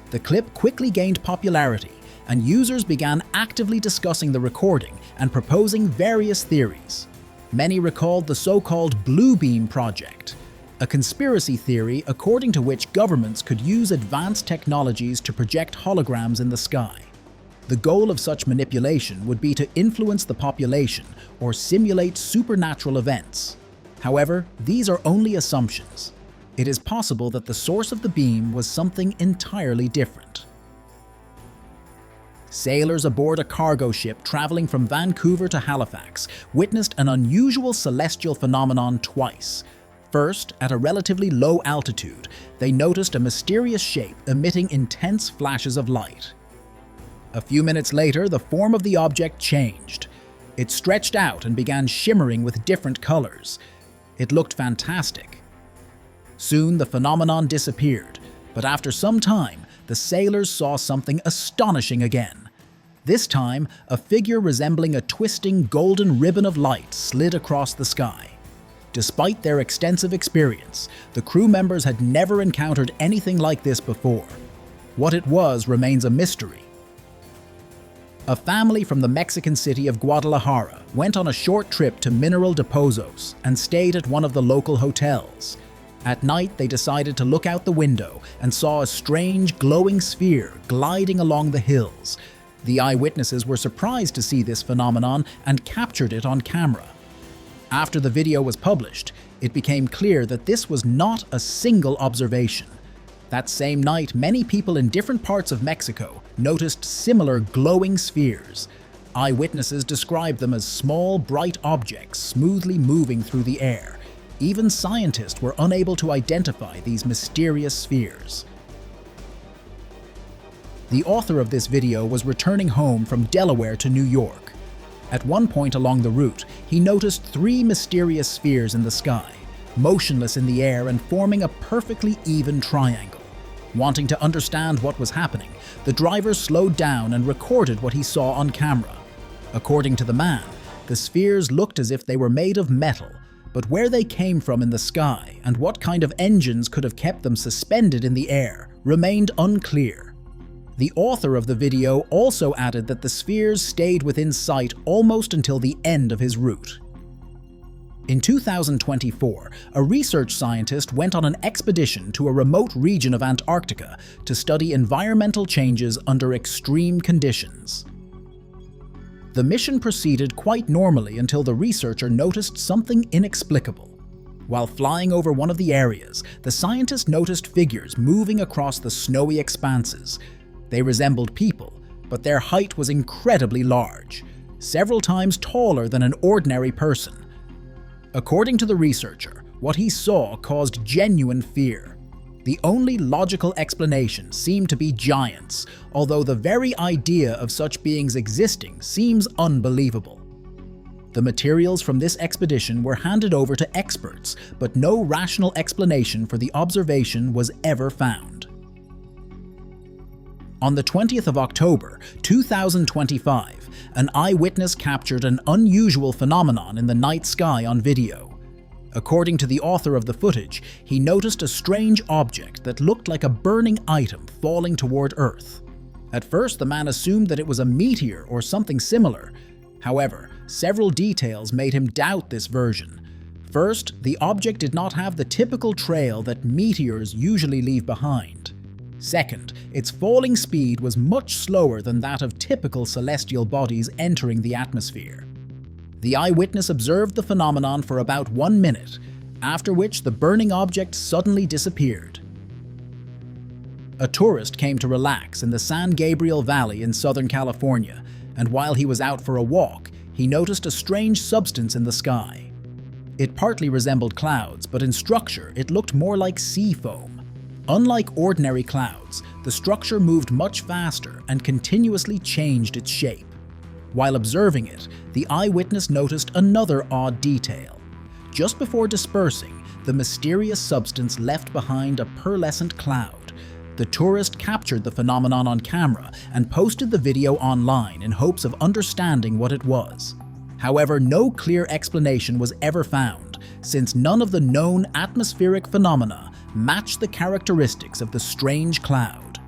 The clip quickly gained popularity, and users began actively discussing the recording and proposing various theories. Many recalled the so-called Blue Beam Project, a conspiracy theory according to which governments could use advanced technologies to project holograms in the sky. The goal of such manipulation would be to influence the population or simulate supernatural events. However, these are only assumptions. It is possible that the source of the beam was something entirely different. Sailors aboard a cargo ship traveling from Vancouver to Halifax witnessed an unusual celestial phenomenon twice. First, at a relatively low altitude, they noticed a mysterious shape emitting intense flashes of light. A few minutes later, the form of the object changed. It stretched out and began shimmering with different colors. It looked fantastic. Soon, the phenomenon disappeared, but after some time, the sailors saw something astonishing again. This time, a figure resembling a twisting golden ribbon of light slid across the sky. Despite their extensive experience, the crew members had never encountered anything like this before. What it was remains a mystery. A family from the Mexican city of Guadalajara went on a short trip to Mineral de Pozos and stayed at one of the local hotels. At night, they decided to look out the window and saw a strange glowing sphere gliding along the hills. The eyewitnesses were surprised to see this phenomenon and captured it on camera. After the video was published, it became clear that this was not a single observation. That same night, many people in different parts of Mexico noticed similar glowing spheres. Eyewitnesses described them as small, bright objects smoothly moving through the air. Even scientists were unable to identify these mysterious spheres. The author of this video was returning home from Delaware to New York. At one point along the route, he noticed 3 mysterious spheres in the sky, motionless in the air and forming a perfectly even triangle. Wanting to understand what was happening, the driver slowed down and recorded what he saw on camera. According to the man, the spheres looked as if they were made of metal, but where they came from in the sky and what kind of engines could have kept them suspended in the air remained unclear. The author of the video also added that the spheres stayed within sight almost until the end of his route. In 2024, a research scientist went on an expedition to a remote region of Antarctica to study environmental changes under extreme conditions. The mission proceeded quite normally until the researcher noticed something inexplicable. While flying over one of the areas, the scientist noticed figures moving across the snowy expanses. They resembled people, but their height was incredibly large, several times taller than an ordinary person. According to the researcher, what he saw caused genuine fear. The only logical explanation seemed to be giants, although the very idea of such beings existing seems unbelievable. The materials from this expedition were handed over to experts, but no rational explanation for the observation was ever found. On the 20th of October, 2025, an eyewitness captured an unusual phenomenon in the night sky on video. According to the author of the footage, he noticed a strange object that looked like a burning item falling toward Earth. At first, the man assumed that it was a meteor or something similar. However, several details made him doubt this version. First, the object did not have the typical trail that meteors usually leave behind. Second, its falling speed was much slower than that of typical celestial bodies entering the atmosphere. The eyewitness observed the phenomenon for about 1 minute, after which the burning object suddenly disappeared. A tourist came to relax in the San Gabriel Valley in Southern California, and while he was out for a walk, he noticed a strange substance in the sky. It partly resembled clouds, but in structure it looked more like sea foam. Unlike ordinary clouds, the structure moved much faster and continuously changed its shape. While observing it, the eyewitness noticed another odd detail. Just before dispersing, the mysterious substance left behind a pearlescent cloud. The tourist captured the phenomenon on camera and posted the video online in hopes of understanding what it was. However, no clear explanation was ever found, since none of the known atmospheric phenomena matched the characteristics of the strange cloud.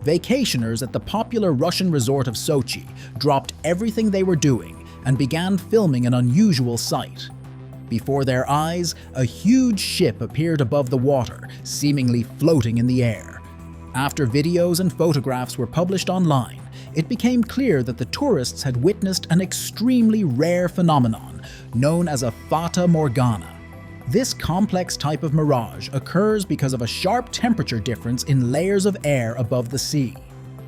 Vacationers at the popular Russian resort of Sochi dropped everything they were doing and began filming an unusual sight. Before their eyes, a huge ship appeared above the water, seemingly floating in the air. After videos and photographs were published online, it became clear that the tourists had witnessed an extremely rare phenomenon known as a Fata Morgana. This complex type of mirage occurs because of a sharp temperature difference in layers of air above the sea.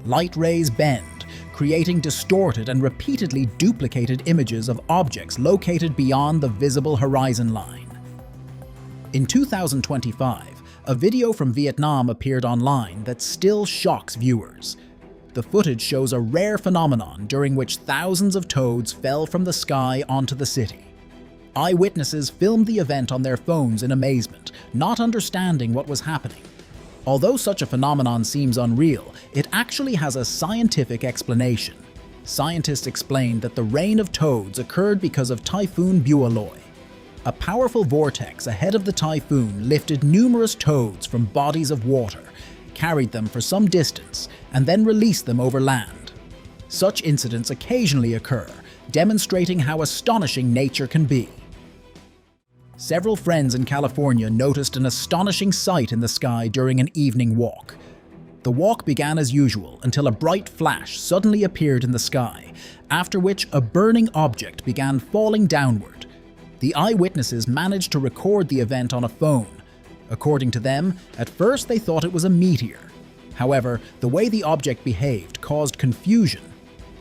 Light rays bend, creating distorted and repeatedly duplicated images of objects located beyond the visible horizon line. In 2025, a video from Vietnam appeared online that still shocks viewers. The footage shows a rare phenomenon during which thousands of toads fell from the sky onto the city. Eyewitnesses filmed the event on their phones in amazement, not understanding what was happening. Although such a phenomenon seems unreal, it actually has a scientific explanation. Scientists explained that the rain of toads occurred because of Typhoon Bualoy. A powerful vortex ahead of the typhoon lifted numerous toads from bodies of water, carried them for some distance, and then released them over land. Such incidents occasionally occur, demonstrating how astonishing nature can be. Several friends in California noticed an astonishing sight in the sky during an evening walk. The walk began as usual until a bright flash suddenly appeared in the sky, after which a burning object began falling downward. The eyewitnesses managed to record the event on a phone. According to them, at first they thought it was a meteor. However, the way the object behaved caused confusion.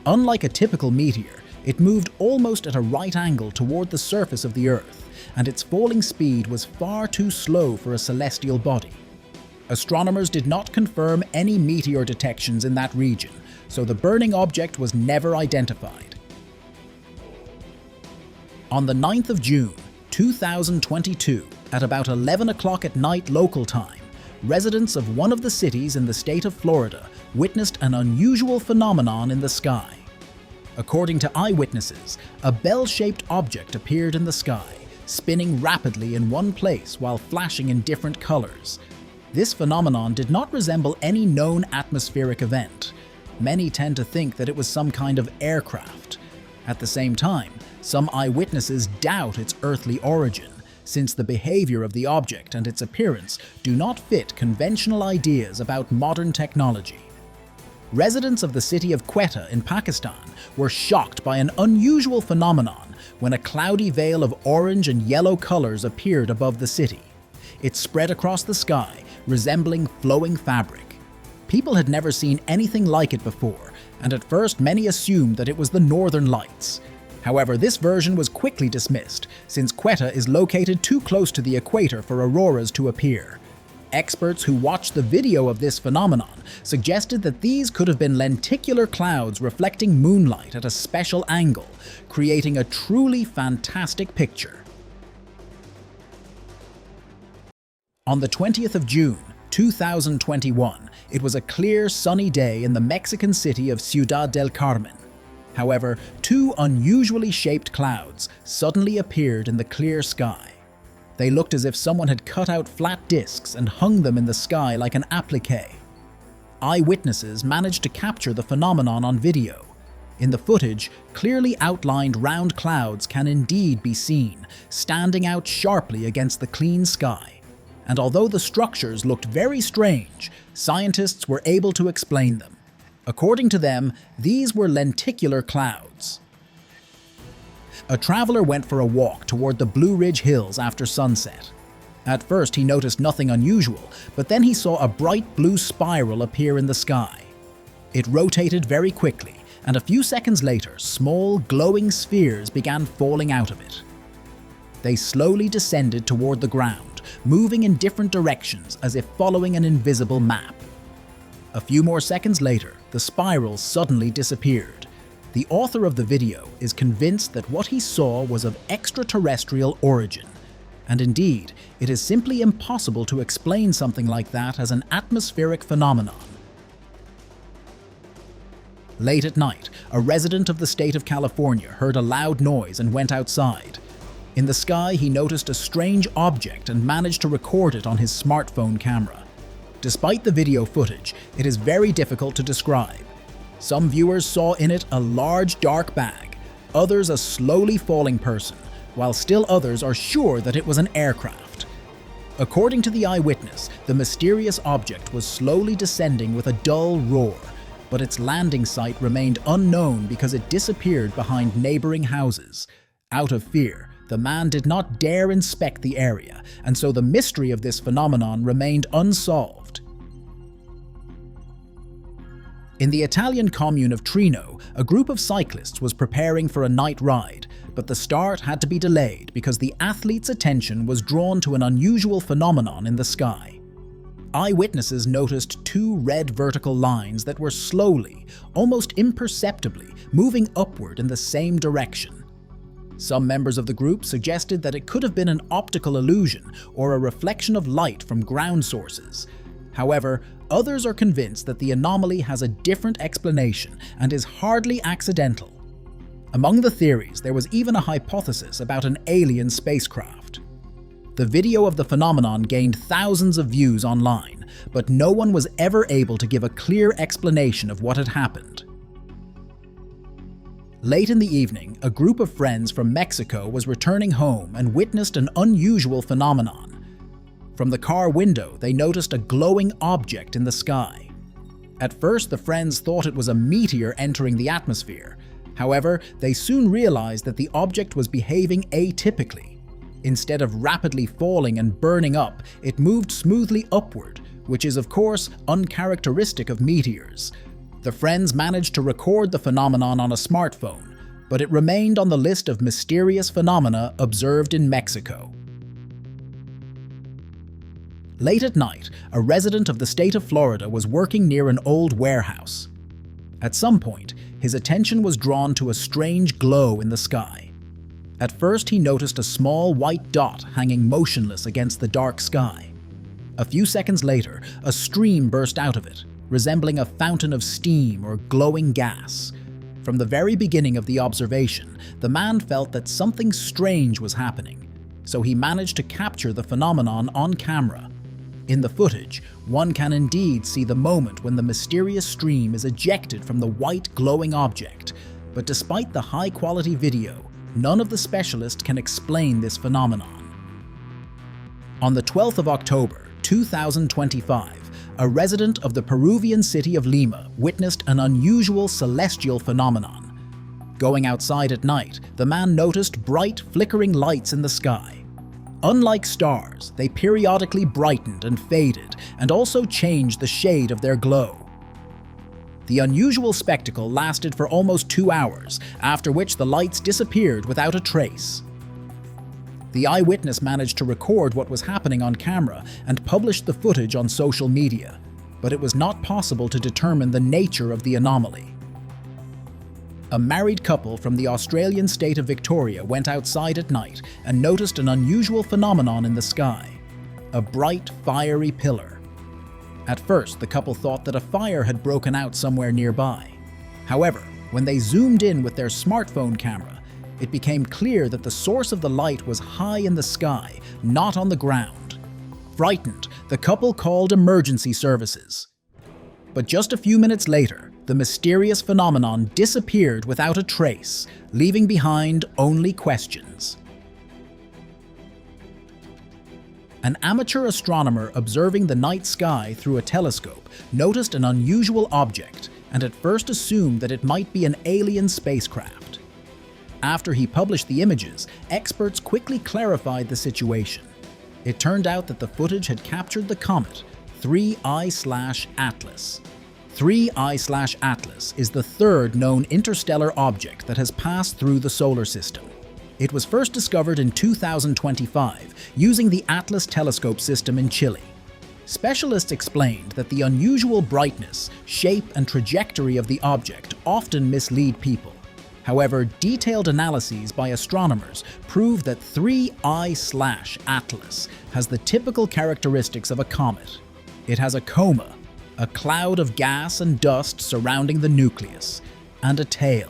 Unlike a typical meteor, it moved almost at a right angle toward the surface of the Earth, and its falling speed was far too slow for a celestial body. Astronomers did not confirm any meteor detections in that region, so the burning object was never identified. On the 9th of June, 2022, at about 11 o'clock at night local time, residents of one of the cities in the state of Florida witnessed an unusual phenomenon in the sky. According to eyewitnesses, a bell-shaped object appeared in the sky, spinning rapidly in one place while flashing in different colors. This phenomenon did not resemble any known atmospheric event. Many tend to think that it was some kind of aircraft. At the same time, some eyewitnesses doubt its earthly origin, since the behavior of the object and its appearance do not fit conventional ideas about modern technology. Residents of the city of Quetta in Pakistan were shocked by an unusual phenomenon when a cloudy veil of orange and yellow colors appeared above the city. It spread across the sky, resembling flowing fabric. People had never seen anything like it before, and at first many assumed that it was the Northern Lights. However, this version was quickly dismissed, since Quetta is located too close to the equator for auroras to appear. Experts who watched the video of this phenomenon suggested that these could have been lenticular clouds reflecting moonlight at a special angle, creating a truly fantastic picture. On the 20th of June, 2021, it was a clear, sunny day in the Mexican city of Ciudad del Carmen. However, two unusually shaped clouds suddenly appeared in the clear sky. They looked as if someone had cut out flat discs and hung them in the sky like an applique. Eyewitnesses managed to capture the phenomenon on video. In the footage, clearly outlined round clouds can indeed be seen, standing out sharply against the clean sky. And although the structures looked very strange, scientists were able to explain them. According to them, these were lenticular clouds. A traveler went for a walk toward the Blue Ridge Hills after sunset. At first he noticed nothing unusual, but then he saw a bright blue spiral appear in the sky. It rotated very quickly, and a few seconds later, small, glowing spheres began falling out of it. They slowly descended toward the ground, moving in different directions as if following an invisible map. A few more seconds later, the spiral suddenly disappeared. The author of the video is convinced that what he saw was of extraterrestrial origin. And indeed, it is simply impossible to explain something like that as an atmospheric phenomenon. Late at night, a resident of the state of California heard a loud noise and went outside. In the sky, he noticed a strange object and managed to record it on his smartphone camera. Despite the video footage, it is very difficult to describe. Some viewers saw in it a large dark bag, others a slowly falling person, while still others are sure that it was an aircraft. According to the eyewitness, the mysterious object was slowly descending with a dull roar, but its landing site remained unknown because it disappeared behind neighboring houses. Out of fear, the man did not dare inspect the area, and so the mystery of this phenomenon remained unsolved. In the Italian commune of Trino, a group of cyclists was preparing for a night ride, but the start had to be delayed because the athletes' attention was drawn to an unusual phenomenon in the sky. Eyewitnesses noticed two red vertical lines that were slowly, almost imperceptibly, moving upward in the same direction. Some members of the group suggested that it could have been an optical illusion or a reflection of light from ground sources. However, others are convinced that the anomaly has a different explanation and is hardly accidental. Among the theories, there was even a hypothesis about an alien spacecraft. The video of the phenomenon gained thousands of views online, but no one was ever able to give a clear explanation of what had happened. Late in the evening, a group of friends from Mexico was returning home and witnessed an unusual phenomenon. From the car window, they noticed a glowing object in the sky. At first, the friends thought it was a meteor entering the atmosphere. However, they soon realized that the object was behaving atypically. Instead of rapidly falling and burning up, it moved smoothly upward, which is of course uncharacteristic of meteors. The friends managed to record the phenomenon on a smartphone, but it remained on the list of mysterious phenomena observed in Mexico. Late at night, a resident of the state of Florida was working near an old warehouse. At some point, his attention was drawn to a strange glow in the sky. At first, he noticed a small white dot hanging motionless against the dark sky. A few seconds later, a stream burst out of it, resembling a fountain of steam or glowing gas. From the very beginning of the observation, the man felt that something strange was happening, so he managed to capture the phenomenon on camera. In the footage, one can indeed see the moment when the mysterious stream is ejected from the white glowing object, but despite the high-quality video, none of the specialists can explain this phenomenon. On the 12th of October, 2025, a resident of the Peruvian city of Lima witnessed an unusual celestial phenomenon. Going outside at night, the man noticed bright, flickering lights in the sky. Unlike stars, they periodically brightened and faded, and also changed the shade of their glow. The unusual spectacle lasted for almost 2 hours, after which the lights disappeared without a trace. The eyewitness managed to record what was happening on camera and published the footage on social media, but it was not possible to determine the nature of the anomaly. A married couple from the Australian state of Victoria went outside at night and noticed an unusual phenomenon in the sky: a bright, fiery pillar. At first, the couple thought that a fire had broken out somewhere nearby. However, when they zoomed in with their smartphone camera, it became clear that the source of the light was high in the sky, not on the ground. Frightened, the couple called emergency services. But just a few minutes later, the mysterious phenomenon disappeared without a trace, leaving behind only questions. An amateur astronomer observing the night sky through a telescope noticed an unusual object and at first assumed that it might be an alien spacecraft. After he published the images, experts quickly clarified the situation. It turned out that the footage had captured the comet 3I/Atlas. 3I/Atlas is the third known interstellar object that has passed through the solar system. It was first discovered in 2025 using the Atlas telescope system in Chile. Specialists explained that the unusual brightness, shape, and trajectory of the object often mislead people. However, detailed analyses by astronomers prove that 3I/Atlas has the typical characteristics of a comet. It has a coma, a cloud of gas and dust surrounding the nucleus, and a tail.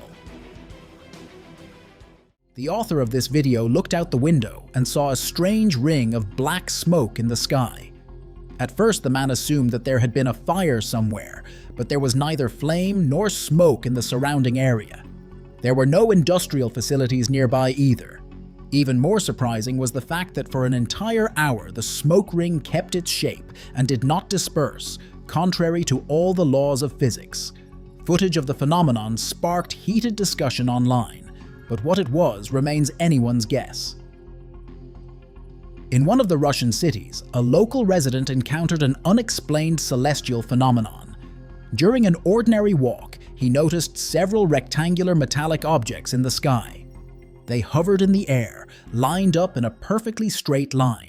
The author of this video looked out the window and saw a strange ring of black smoke in the sky. At first, the man assumed that there had been a fire somewhere, but there was neither flame nor smoke in the surrounding area. There were no industrial facilities nearby either. Even more surprising was the fact that for an entire hour the smoke ring kept its shape and did not disperse, contrary to all the laws of physics. Footage of the phenomenon sparked heated discussion online, but what it was remains anyone's guess. In one of the Russian cities, a local resident encountered an unexplained celestial phenomenon. During an ordinary walk, he noticed several rectangular metallic objects in the sky. They hovered in the air, lined up in a perfectly straight line.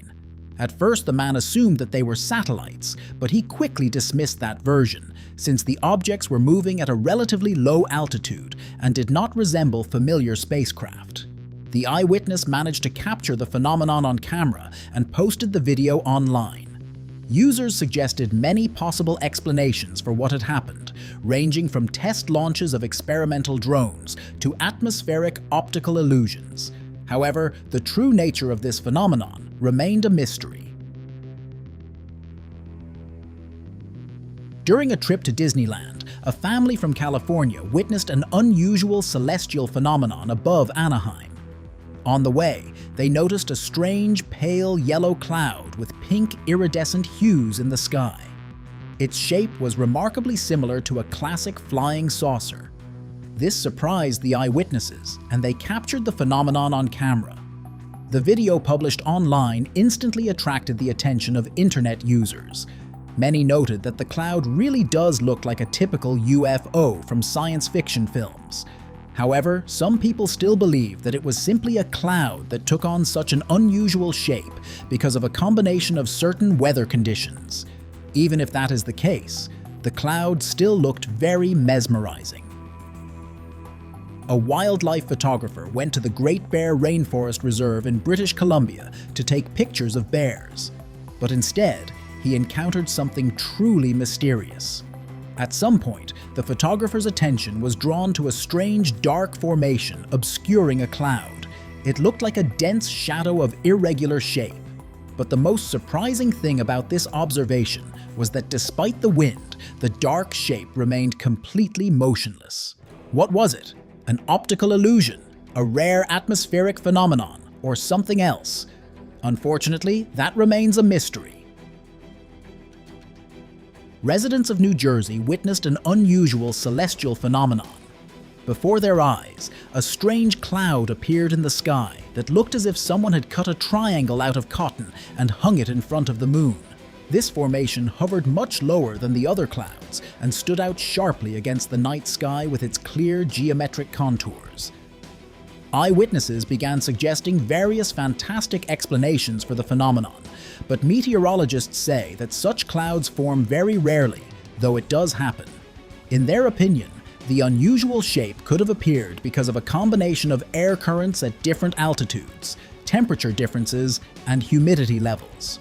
At first, the man assumed that they were satellites, but he quickly dismissed that version, since the objects were moving at a relatively low altitude and did not resemble familiar spacecraft. The eyewitness managed to capture the phenomenon on camera and posted the video online. Users suggested many possible explanations for what had happened, ranging from test launches of experimental drones to atmospheric optical illusions. However, the true nature of this phenomenon remained a mystery. During a trip to Disneyland, a family from California witnessed an unusual celestial phenomenon above Anaheim. On the way, they noticed a strange pale yellow cloud with pink iridescent hues in the sky. Its shape was remarkably similar to a classic flying saucer. This surprised the eyewitnesses, and they captured the phenomenon on camera. The video published online instantly attracted the attention of internet users. Many noted that the cloud really does look like a typical UFO from science fiction films. However, some people still believe that it was simply a cloud that took on such an unusual shape because of a combination of certain weather conditions. Even if that is the case, the cloud still looked very mesmerizing. A wildlife photographer went to the Great Bear Rainforest Reserve in British Columbia to take pictures of bears. But instead, he encountered something truly mysterious. At some point, the photographer's attention was drawn to a strange dark formation obscuring a cloud. It looked like a dense shadow of irregular shape. But the most surprising thing about this observation was that despite the wind, the dark shape remained completely motionless. What was it? An optical illusion, a rare atmospheric phenomenon, or something else? Unfortunately, that remains a mystery. Residents of New Jersey witnessed an unusual celestial phenomenon. Before their eyes, a strange cloud appeared in the sky that looked as if someone had cut a triangle out of cotton and hung it in front of the moon. This formation hovered much lower than the other clouds and stood out sharply against the night sky with its clear geometric contours. Eyewitnesses began suggesting various fantastic explanations for the phenomenon, but meteorologists say that such clouds form very rarely, though it does happen. In their opinion, the unusual shape could have appeared because of a combination of air currents at different altitudes, temperature differences, and humidity levels.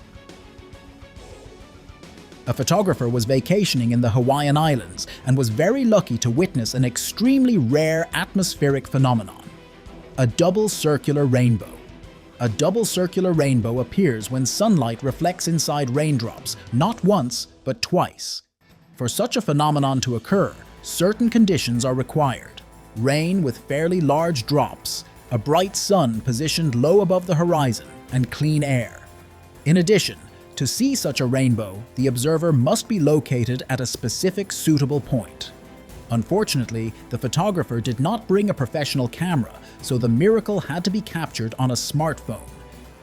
A photographer was vacationing in the Hawaiian Islands and was very lucky to witness an extremely rare atmospheric phenomenon: a double circular rainbow. A double circular rainbow appears when sunlight reflects inside raindrops, not once, but twice. For such a phenomenon to occur, certain conditions are required: rain with fairly large drops, a bright sun positioned low above the horizon, and clean air. In addition, to see such a rainbow, the observer must be located at a specific suitable point. Unfortunately, the photographer did not bring a professional camera, so the miracle had to be captured on a smartphone.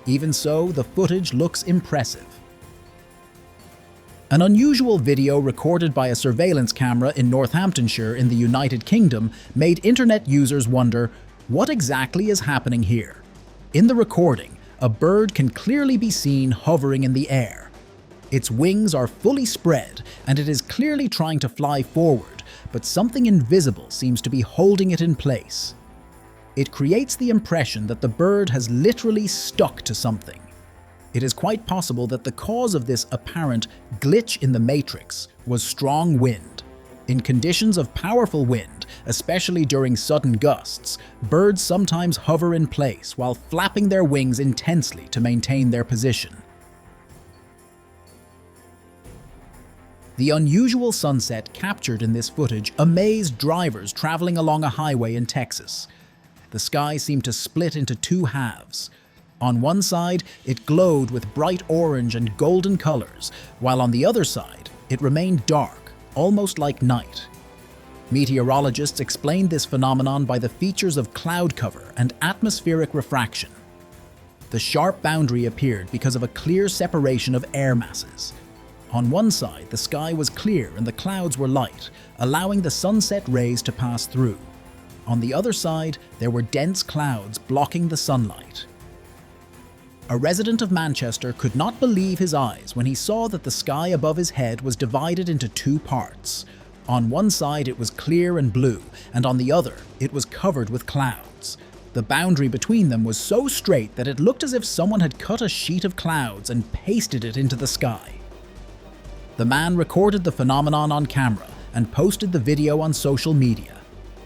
Even so, the footage looks impressive. An unusual video recorded by a surveillance camera in Northamptonshire in the United Kingdom made internet users wonder, what exactly is happening here? In the recording, a bird can clearly be seen hovering in the air. Its wings are fully spread, and it is clearly trying to fly forward, but something invisible seems to be holding it in place. It creates the impression that the bird has literally stuck to something. It is quite possible that the cause of this apparent glitch in the matrix was strong wind. In conditions of powerful wind, especially during sudden gusts, birds sometimes hover in place while flapping their wings intensely to maintain their position. The unusual sunset captured in this footage amazed drivers traveling along a highway in Texas. The sky seemed to split into two halves. On one side, it glowed with bright orange and golden colors, while on the other side, it remained dark, almost like night. Meteorologists explained this phenomenon by the features of cloud cover and atmospheric refraction. The sharp boundary appeared because of a clear separation of air masses. On one side, the sky was clear and the clouds were light, allowing the sunset rays to pass through. On the other side, there were dense clouds blocking the sunlight. A resident of Manchester could not believe his eyes when he saw that the sky above his head was divided into two parts. On one side it was clear and blue, and on the other it was covered with clouds. The boundary between them was so straight that it looked as if someone had cut a sheet of clouds and pasted it into the sky. The man recorded the phenomenon on camera and posted the video on social media.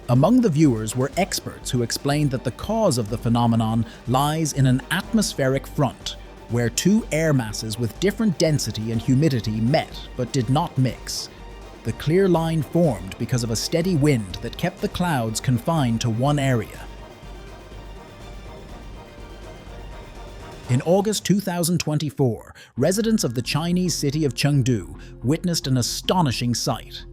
Among the viewers were experts who explained that the cause of the phenomenon lies in an atmospheric front, where two air masses with different density and humidity met but did not mix. The clear line formed because of a steady wind that kept the clouds confined to one area. In August 2024, residents of the Chinese city of Changdu witnessed an astonishing sight.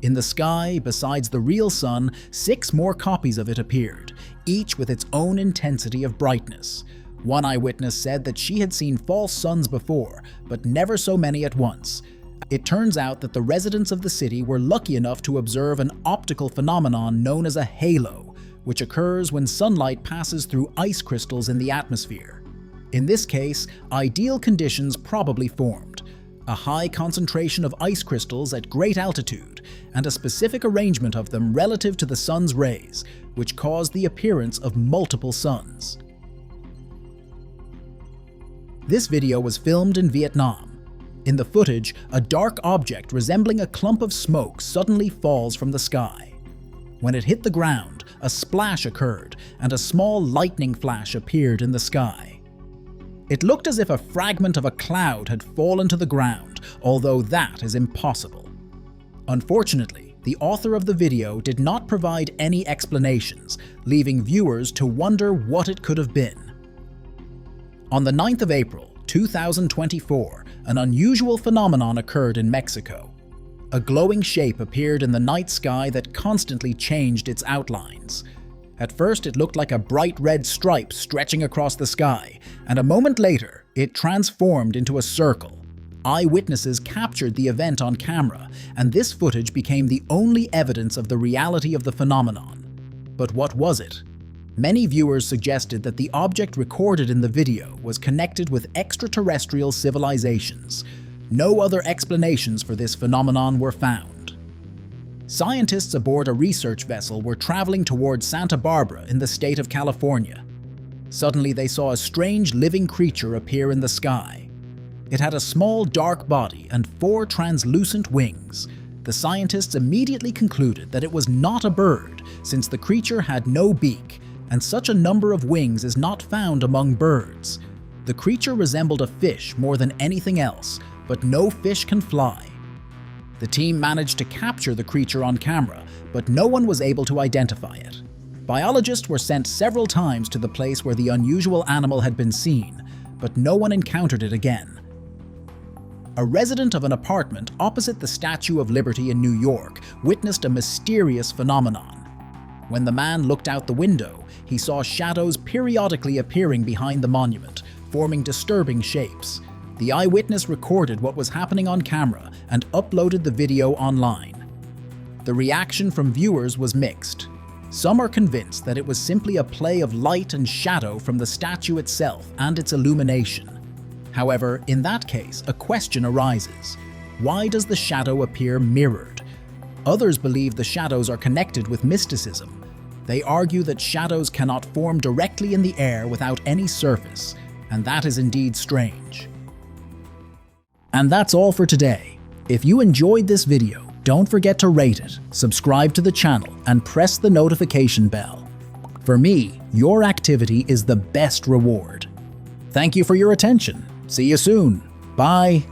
In the sky, besides the real sun, 6 more copies of it appeared, each with its own intensity of brightness. One eyewitness said that she had seen false suns before, but never so many at once. It turns out that the residents of the city were lucky enough to observe an optical phenomenon known as a halo, which occurs when sunlight passes through ice crystals in the atmosphere. In this case, ideal conditions probably formed: a high concentration of ice crystals at great altitude, and a specific arrangement of them relative to the sun's rays, which caused the appearance of multiple suns. This video was filmed in Vietnam. In the footage, a dark object resembling a clump of smoke suddenly falls from the sky. When it hit the ground, a splash occurred, and a small lightning flash appeared in the sky. It looked as if a fragment of a cloud had fallen to the ground, although that is impossible. Unfortunately, the author of the video did not provide any explanations, leaving viewers to wonder what it could have been. On the 9th of April, 2024, an unusual phenomenon occurred in Mexico. A glowing shape appeared in the night sky that constantly changed its outlines. At first, it looked like a bright red stripe stretching across the sky, and a moment later, it transformed into a circle. Eyewitnesses captured the event on camera, and this footage became the only evidence of the reality of the phenomenon. But what was it? Many viewers suggested that the object recorded in the video was connected with extraterrestrial civilizations. No other explanations for this phenomenon were found. Scientists aboard a research vessel were traveling towards Santa Barbara in the state of California. Suddenly, they saw a strange living creature appear in the sky. It had a small dark body and 4 translucent wings. The scientists immediately concluded that it was not a bird, since the creature had no beak, and such a number of wings is not found among birds. The creature resembled a fish more than anything else, but no fish can fly. The team managed to capture the creature on camera, but no one was able to identify it. Biologists were sent several times to the place where the unusual animal had been seen, but no one encountered it again. A resident of an apartment opposite the Statue of Liberty in New York witnessed a mysterious phenomenon. When the man looked out the window, he saw shadows periodically appearing behind the monument, forming disturbing shapes. The eyewitness recorded what was happening on camera and uploaded the video online. The reaction from viewers was mixed. Some are convinced that it was simply a play of light and shadow from the statue itself and its illumination. However, in that case, a question arises. Why does the shadow appear mirrored? Others believe the shadows are connected with mysticism. They argue that shadows cannot form directly in the air without any surface, and that is indeed strange. And that's all for today. If you enjoyed this video, don't forget to rate it, subscribe to the channel, and press the notification bell. For me, your activity is the best reward. Thank you for your attention. See you soon. Bye.